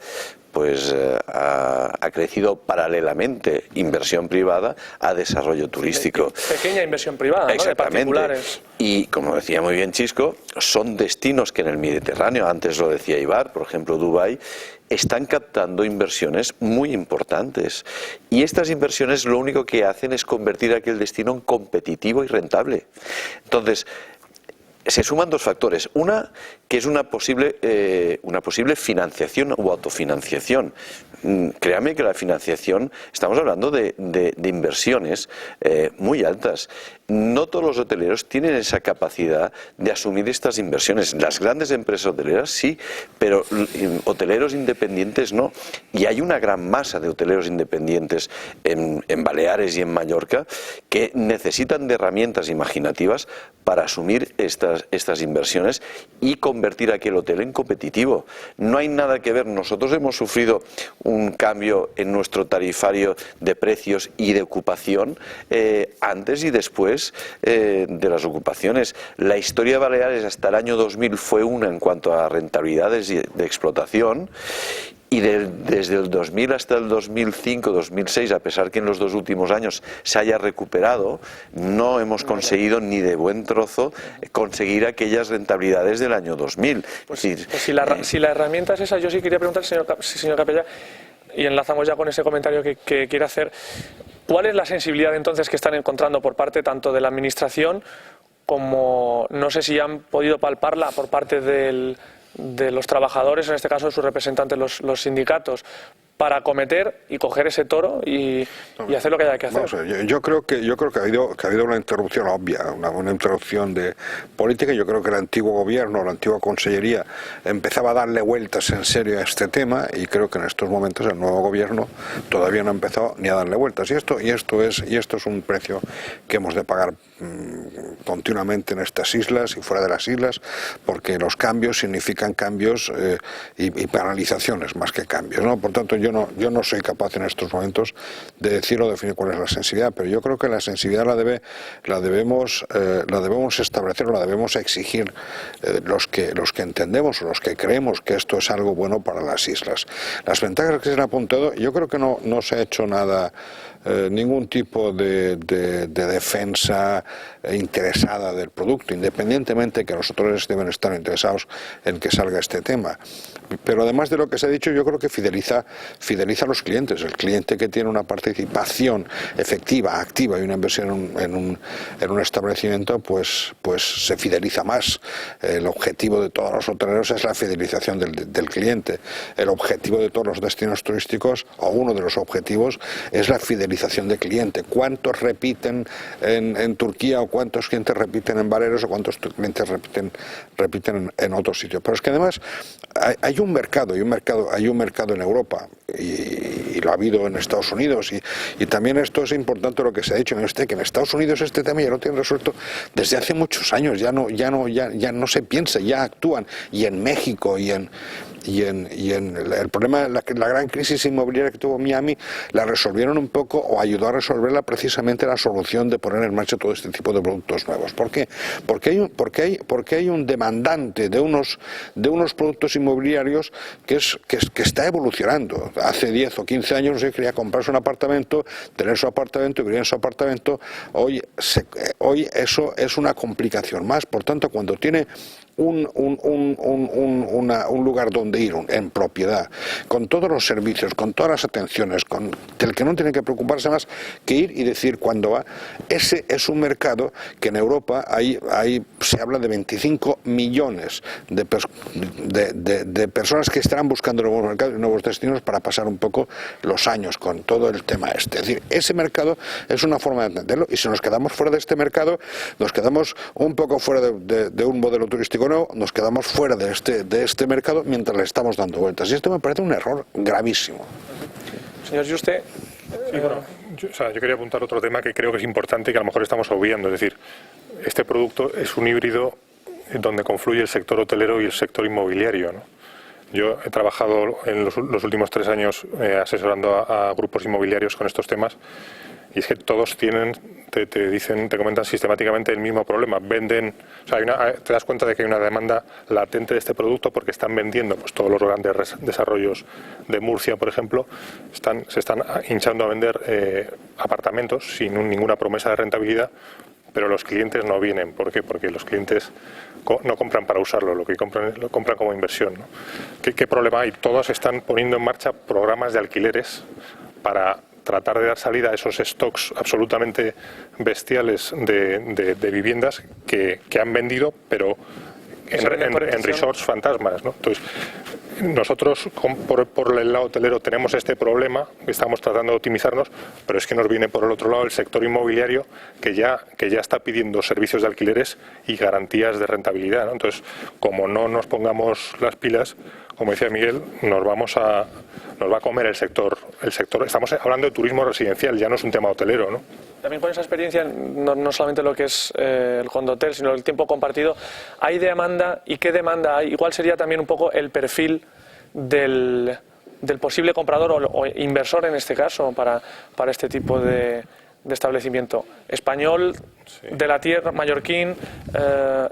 pues ha crecido paralelamente inversión privada a desarrollo turístico. Pequeña inversión privada, ¿no? De particulares. Y como decía muy bien Chisco, son destinos que en el Mediterráneo, antes lo decía Ibar, por ejemplo Dubái, están captando inversiones muy importantes. Y estas inversiones lo único que hacen es convertir aquel destino en competitivo y rentable. Entonces, se suman dos factores. Una, que es una posible financiación o autofinanciación. Créame que la financiación, estamos hablando de inversiones muy altas. No todos los hoteleros tienen esa capacidad de asumir estas inversiones. Las grandes empresas hoteleras sí, pero hoteleros independientes no. Y hay una gran masa de hoteleros independientes en Baleares y en Mallorca que necesitan de herramientas imaginativas para asumir estas inversiones y convertir aquel hotel en competitivo. No hay nada que ver. Nosotros hemos sufrido un cambio en nuestro tarifario de precios y de ocupación antes y después de las ocupaciones. La historia de Baleares hasta el año 2000 fue una en cuanto a rentabilidades de explotación. Y desde el 2000 hasta el 2005-2006, a pesar que en los dos últimos años se haya recuperado, no hemos conseguido ni de buen trozo conseguir aquellas rentabilidades del año 2000. Si la herramienta es esa, yo sí quería preguntar, señor Capella, y enlazamos ya con ese comentario que quiere hacer, ¿cuál es la sensibilidad entonces que están encontrando por parte tanto de la Administración como, no sé si han podido palparla por parte de los trabajadores, en este caso de sus representantes, los sindicatos, para acometer y coger ese toro y hacer lo que haya que hacer? Vamos, yo creo que ha habido una interrupción obvia, una interrupción de política. Yo creo que el antiguo gobierno, la antigua consellería, empezaba a darle vueltas en serio a este tema, y creo que en estos momentos el nuevo gobierno todavía no ha empezado ni a darle vueltas. Y esto es un precio que hemos de pagar continuamente en estas islas y fuera de las islas, porque los cambios significan cambios y penalizaciones más que cambios, ¿no? Por tanto, yo no soy capaz en estos momentos de decir o definir cuál es la sensibilidad, pero yo creo que la sensibilidad la debemos establecer o la debemos exigir los que entendemos o los que creemos que esto es algo bueno para las islas. Las ventajas que se han apuntado, yo creo que no se ha hecho nada ningún tipo de defensa interesada del producto, independientemente que los hoteles deben estar interesados en que salga este tema. Pero además de lo que se ha dicho, yo creo que fideliza a los clientes. El cliente que tiene una participación efectiva, activa y una inversión en un establecimiento, pues se fideliza más. El objetivo de todos los hoteleros es la fidelización del cliente. El objetivo de todos los destinos turísticos, o uno de los objetivos, es la fidelización del cliente. ¿Cuántos repiten en Turquía, o cuántos clientes repiten en Baleares, o cuántos clientes repiten en otros sitios? Pero es que además hay un mercado en Europa, y lo ha habido en Estados Unidos, y también esto es importante lo que se ha dicho que en Estados Unidos este tema ya lo tienen resuelto desde hace muchos años, ya no se piensa, ya actúan, y en México y en el problema, la gran crisis inmobiliaria que tuvo Miami, la resolvieron un poco, o ayudó a resolverla precisamente la solución de poner en marcha todo este tipo de productos nuevos. ¿Por qué? Porque hay un demandante de unos productos inmobiliarios que está evolucionando. Hace 10 o 15 años se quería comprarse un apartamento, tener su apartamento y vivir en su apartamento. Hoy eso es una complicación más. Por tanto, cuando tiene un lugar donde ir en propiedad, con todos los servicios, con todas las atenciones, del que no tiene que preocuparse más que ir y decir cuándo va. Ese es un mercado que en Europa se habla de 25 millones de personas que estarán buscando nuevos mercados y nuevos destinos para pasar un poco los años con todo el tema este. Es decir, ese mercado es una forma de entenderlo, y si nos quedamos fuera de este mercado, nos quedamos un poco fuera de un modelo turístico nuevo, nos quedamos fuera de este mercado mientras le estamos dando vueltas. Y esto me parece un error gravísimo. Señor Juste. Sí, bueno, yo quería apuntar otro tema que creo que es importante y que a lo mejor estamos obviando. Es decir, este producto es un híbrido donde confluye el sector hotelero y el sector inmobiliario, ¿no? Yo he trabajado en los últimos 3 años asesorando a grupos inmobiliarios con estos temas, y es que todos tienen, te comentan sistemáticamente el mismo problema. Venden, o sea, te das cuenta de que hay una demanda latente de este producto porque están vendiendo, pues todos los grandes desarrollos de Murcia, por ejemplo, se están hinchando a vender apartamentos sin ninguna promesa de rentabilidad, pero los clientes no vienen. ¿Por qué? Porque los clientes no compran para usarlo, lo compran como inversión, ¿no? ¿Qué problema hay? Todos están poniendo en marcha programas de alquileres para tratar de dar salida a esos stocks absolutamente bestiales de viviendas que han vendido, pero en resorts fantasmas, ¿no? Entonces, nosotros por el lado hotelero tenemos este problema, estamos tratando de optimizarnos, pero es que nos viene por el otro lado el sector inmobiliario que ya está pidiendo servicios de alquileres y garantías de rentabilidad, ¿no? Entonces, como no nos pongamos las pilas, como decía Miguel, nos va a comer el sector. Estamos hablando de turismo residencial, ya no es un tema hotelero, ¿no? También con esa experiencia, no solamente lo que es el condotel, sino el tiempo compartido, ¿hay demanda? ¿Y qué demanda hay? Igual sería también un poco el perfil del posible comprador o inversor, en este caso, para este tipo de establecimiento. Español, sí, de la tierra, mallorquín,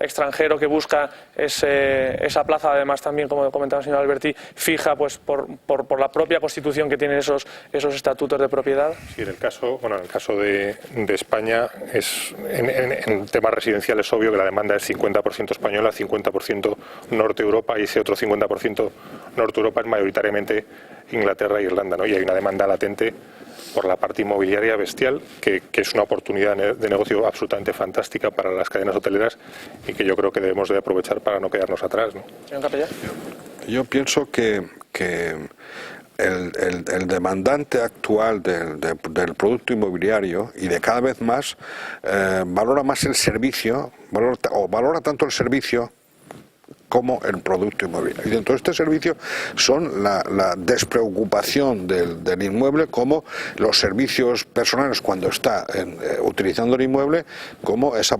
extranjero que busca esa plaza, además también, como comentaba el señor Alberti, fija pues por la propia constitución que tienen esos estatutos de propiedad. Sí, en el caso de España, en temas residenciales es obvio que la demanda es 50% española, 50% Norte Europa, y ese otro 50% Norte Europa es mayoritariamente Inglaterra e Irlanda, ¿no? Y hay una demanda latente por la parte inmobiliaria bestial, que es una oportunidad de negocio absolutamente fantástica para las cadenas hoteleras y que yo creo que debemos de aprovechar para no quedarnos atrás, ¿no? Señor Capellán. Yo pienso que el demandante actual del producto inmobiliario, y de cada vez más, valora más el servicio, valora tanto el servicio como el producto inmobiliario. Y dentro de este servicio son la despreocupación del inmueble, como los servicios personales cuando está utilizando el inmueble, como ese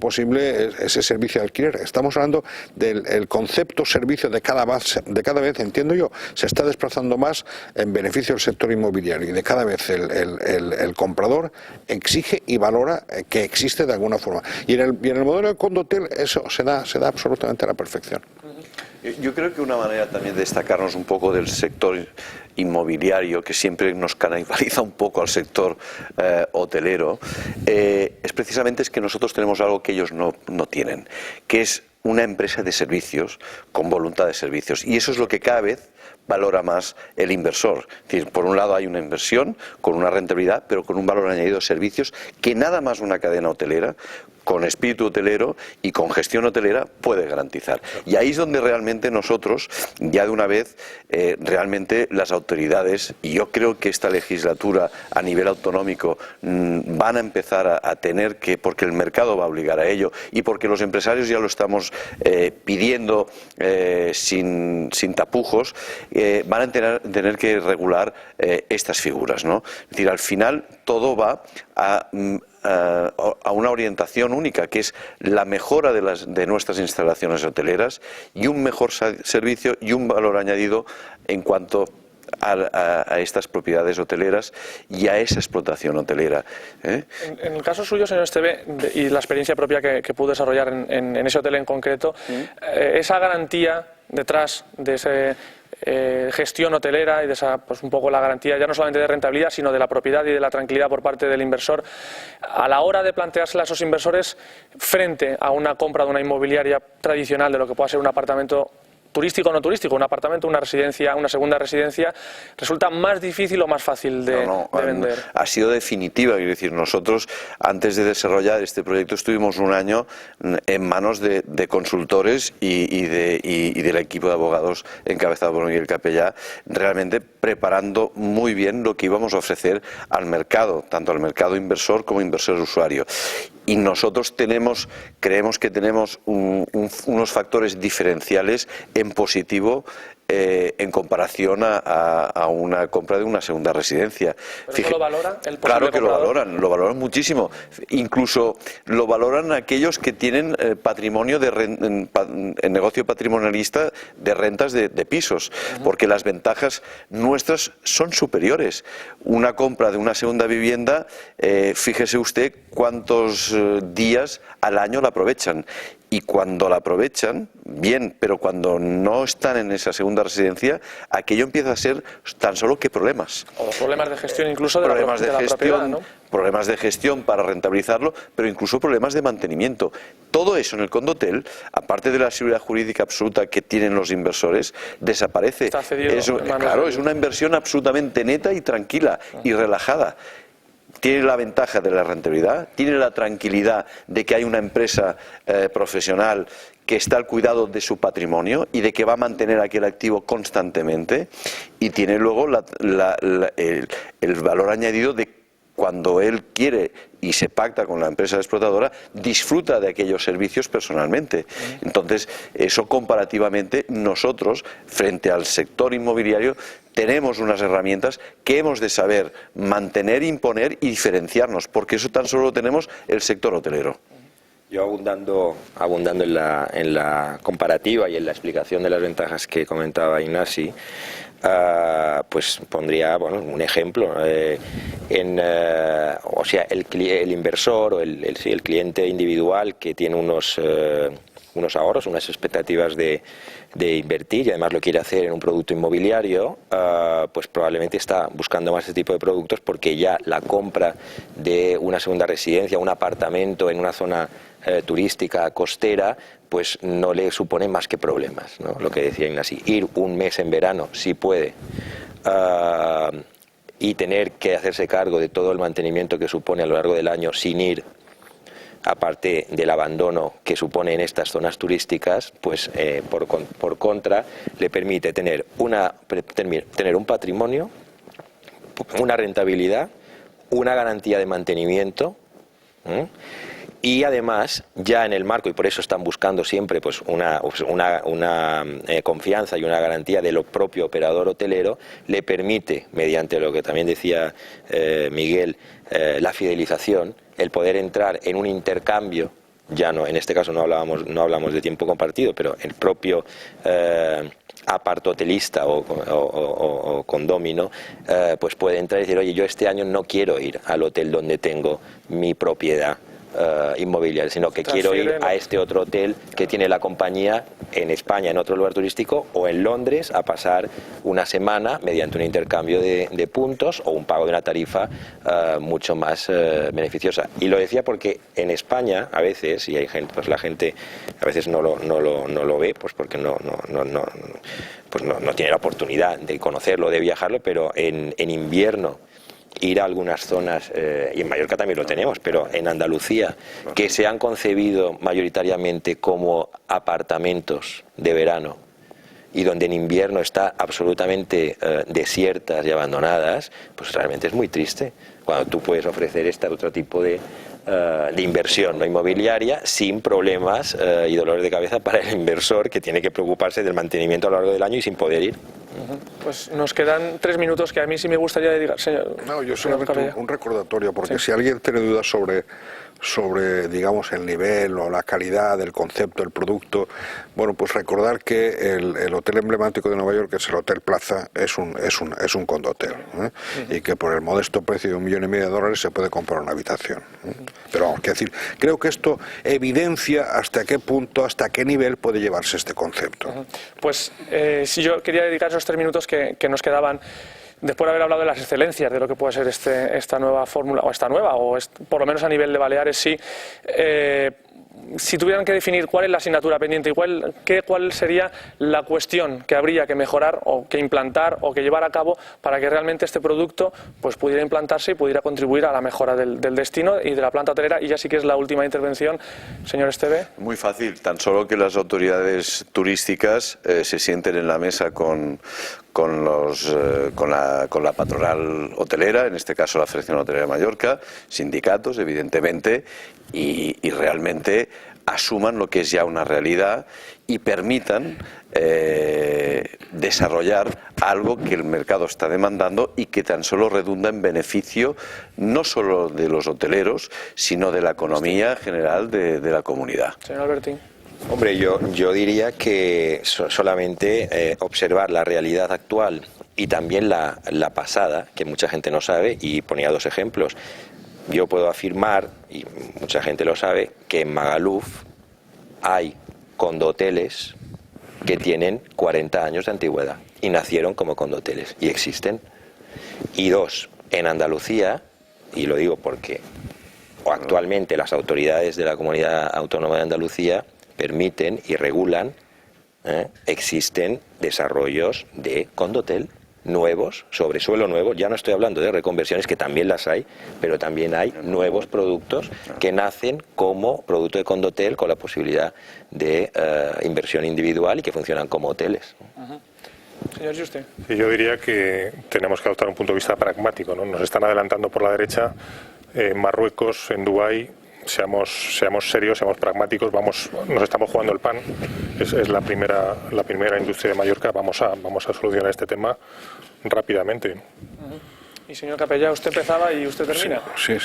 servicio de alquiler. Estamos hablando del concepto servicio de cada vez, entiendo yo, se está desplazando más en beneficio del sector inmobiliario, y de cada vez el comprador exige y valora que existe de alguna forma. Y en el modelo de condotel eso se da absolutamente a la perfección. Yo creo que una manera también de destacarnos un poco del sector inmobiliario, que siempre nos canibaliza un poco al sector hotelero, es precisamente que nosotros tenemos algo que ellos no tienen, que es una empresa de servicios con voluntad de servicios. Y eso es lo que cada vez valora más el inversor. Es decir, por un lado hay una inversión con una rentabilidad, pero con un valor añadido de servicios que nada más una cadena hotelera, con espíritu hotelero y con gestión hotelera, puede garantizar. Y ahí es donde realmente nosotros, ya de una vez, realmente las autoridades, y yo creo que esta legislatura a nivel autonómico van a empezar a tener que, porque el mercado va a obligar a ello y porque los empresarios ya lo estamos pidiendo sin tapujos, van a tener que regular estas figuras, ¿no? Es decir, al final todo va a una orientación única, que es la mejora de nuestras instalaciones hoteleras y un mejor servicio y un valor añadido en cuanto a estas propiedades hoteleras y a esa explotación hotelera. En el caso suyo, señor Esteve, y la experiencia propia que pudo desarrollar en ese hotel en concreto, esa garantía detrás de ese gestión hotelera y de esa, pues un poco la garantía ya no solamente de rentabilidad, sino de la propiedad y de la tranquilidad por parte del inversor, a la hora de planteársela a esos inversores frente a una compra de una inmobiliaria tradicional de lo que pueda ser un apartamento turístico o no turístico, un apartamento, una residencia, una segunda residencia, resulta más difícil o más fácil de vender. Ha sido definitiva, quiero decir, nosotros antes de desarrollar este proyecto estuvimos un año en manos de consultores y del equipo de abogados encabezado por Miguel Capellà, realmente preparando muy bien lo que íbamos a ofrecer al mercado, tanto al mercado inversor como inversor usuario. Y nosotros creemos que tenemos unos factores diferenciales en positivo en comparación a una compra de una segunda residencia. ¿Pero eso lo valoran? Claro que lo valoran muchísimo. Incluso lo valoran aquellos que tienen patrimonio en negocio patrimonialista de rentas de pisos, porque las ventajas nuestras son superiores. Una compra de una segunda vivienda, fíjese usted cuántos días al año la aprovechan. Y cuando la aprovechan, bien, pero cuando no están en esa segunda residencia, aquello empieza a ser tan solo que problemas. O problemas de gestión incluso de la propiedad, ¿no? Problemas de gestión para rentabilizarlo, pero incluso problemas de mantenimiento. Todo eso en el condotel, aparte de la seguridad jurídica absoluta que tienen los inversores, desaparece. Está cedido, claro, es una inversión absolutamente neta y tranquila y relajada. Tiene la ventaja de la rentabilidad, tiene la tranquilidad de que hay una empresa profesional que está al cuidado de su patrimonio y de que va a mantener aquel activo constantemente, y tiene luego el valor añadido de cuando él quiere y se pacta con la empresa explotadora, disfruta de aquellos servicios personalmente. Entonces, eso comparativamente, nosotros, frente al sector inmobiliario, tenemos unas herramientas que hemos de saber mantener, imponer y diferenciarnos, porque eso tan solo lo tenemos el sector hotelero. Yo abundando en la comparativa y en la explicación de las ventajas que comentaba Ignasi, pues pondría un ejemplo. O sea, el inversor o el cliente individual que tiene unos ahorros, unas expectativas de invertir y además lo quiere hacer en un producto inmobiliario, pues probablemente está buscando más este tipo de productos, porque ya la compra de una segunda residencia, un apartamento en una zona turística costera, pues no le supone más que problemas, ¿no? Lo que decía Ignasi, ir un mes en verano si puede, y tener que hacerse cargo de todo el mantenimiento que supone a lo largo del año sin ir, aparte del abandono que supone en estas zonas turísticas, pues por contra le permite tener un patrimonio, una rentabilidad, una garantía de mantenimiento, y además ya en el marco, y por eso están buscando siempre pues una confianza y una garantía de lo propio operador hotelero, le permite, mediante lo que también decía Miguel, la fidelización, el poder entrar en un intercambio, ya no, en este caso no hablamos de tiempo compartido, pero el propio apartotelista o condómino, pues puede entrar y decir, oye, yo este año no quiero ir al hotel donde tengo mi propiedad, inmobiliaria, sino que quiero ir a este otro hotel que tiene la compañía en España, en otro lugar turístico, o en Londres, a pasar una semana mediante un intercambio de puntos o un pago de una tarifa mucho más beneficiosa. Y lo decía porque en España a veces, y hay gente, pues la gente a veces no lo ve, pues porque no tiene la oportunidad de conocerlo, de viajarlo, pero en invierno ir a algunas zonas, y en Mallorca también lo tenemos, pero en Andalucía, que se han concebido mayoritariamente como apartamentos de verano y donde en invierno está absolutamente desiertas y abandonadas, pues realmente es muy triste cuando tú puedes ofrecer este otro tipo de inversión no inmobiliaria sin problemas y dolores de cabeza para el inversor, que tiene que preocuparse del mantenimiento a lo largo del año y sin poder ir. Pues nos quedan 3 minutos que a mí sí me gustaría dedicar, señor. No, yo solamente un recordatorio, porque si alguien tiene dudas sobre, digamos, el nivel o la calidad del concepto, del producto, bueno, pues recordar que el hotel emblemático de Nueva York, que es el Hotel Plaza, es un condotel, y que por el modesto precio de $1,5 millones se puede comprar una habitación. Pero vamos, quiero decir, creo que esto evidencia hasta qué punto, hasta qué nivel puede llevarse este concepto. Pues si yo quería dedicar esos 3 minutos que nos quedaban, después de haber hablado de las excelencias, de lo que puede ser esta nueva fórmula, o por lo menos a nivel de Baleares, sí, si tuvieran que definir cuál es la asignatura pendiente, cuál sería la cuestión que habría que mejorar o que implantar o que llevar a cabo para que realmente este producto pues pudiera implantarse y pudiera contribuir a la mejora del destino y de la planta hotelera. Y ya sí que es la última intervención, señor Esteve. Muy fácil, tan solo que las autoridades turísticas se sienten en la mesa con la patronal hotelera, en este caso la Federación Hotelera de Mallorca, sindicatos, evidentemente, y realmente asuman lo que es ya una realidad y permitan desarrollar algo que el mercado está demandando y que tan solo redunda en beneficio no solo de los hoteleros, sino de la economía general de la comunidad. Señor Albertín. Hombre, yo diría que solamente observar la realidad actual y también la pasada, que mucha gente no sabe, y ponía 2 ejemplos. Yo puedo afirmar, y mucha gente lo sabe, que en Magaluf hay condoteles que tienen 40 años de antigüedad y nacieron como condoteles y existen. Y 2, en Andalucía, y lo digo porque actualmente las autoridades de la Comunidad Autónoma de Andalucía permiten y regulan, existen desarrollos de condotel nuevos, sobre suelo nuevo. Ya no estoy hablando de reconversiones, que también las hay, pero también hay nuevos productos que nacen como producto de condotel con la posibilidad de inversión individual y que funcionan como hoteles. Señor Juste. Sí, yo diría que tenemos que adoptar un punto de vista pragmático, ¿no? Nos están adelantando por la derecha en Marruecos, en Dubái. Seamos serios, seamos pragmáticos, nos estamos jugando el pan, es la primera industria de Mallorca, vamos a solucionar este tema rápidamente. Y señor Capellà, usted empezaba y usted termina. Sí.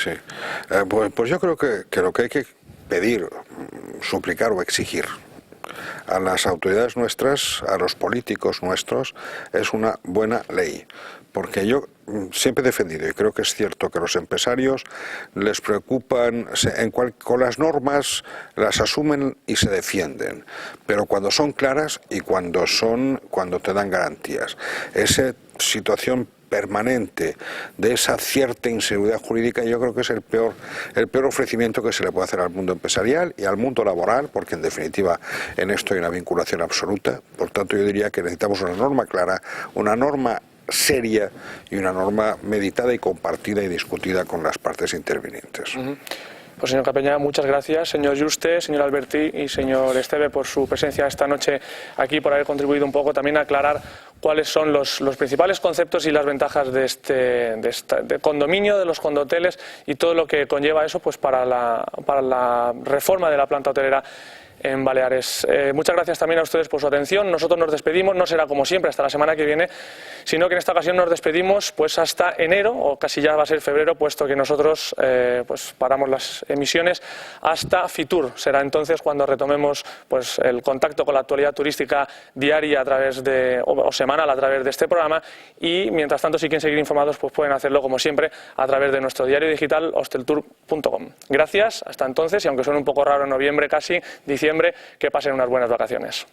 Pues yo creo que lo que hay que pedir, suplicar o exigir a las autoridades nuestras, a los políticos nuestros, es una buena ley. Porque yo siempre he defendido, y creo que es cierto, que los empresarios les preocupan, con las normas las asumen y se defienden, pero cuando son claras y cuando te dan garantías. Esa situación permanente de esa cierta inseguridad jurídica, yo creo que es el peor ofrecimiento que se le puede hacer al mundo empresarial y al mundo laboral, porque en definitiva en esto hay una vinculación absoluta. Por tanto, yo diría que necesitamos una norma clara, una norma seria y una norma meditada y compartida y discutida con las partes intervinientes. Pues señor Capellà, muchas gracias. Señor Juste, señor Albertí y señor Esteve, por su presencia esta noche aquí, por haber contribuido un poco también a aclarar cuáles son los principales conceptos y las ventajas de condominio, de los condoteles y todo lo que conlleva eso pues para la reforma de la planta hotelera en Baleares. Muchas gracias también a ustedes por su atención. Nosotros nos despedimos, no será como siempre hasta la semana que viene, sino que en esta ocasión nos despedimos pues hasta enero, o casi ya va a ser febrero, puesto que nosotros pues paramos las emisiones hasta Fitur. Será entonces cuando retomemos pues el contacto con la actualidad turística diaria a través de, o semanal a través de este programa, y mientras tanto si quieren seguir informados pues pueden hacerlo como siempre a través de nuestro diario digital hosteltour.com. Gracias, hasta entonces, y aunque suene un poco raro en noviembre casi, diciembre, que pasen unas buenas vacaciones.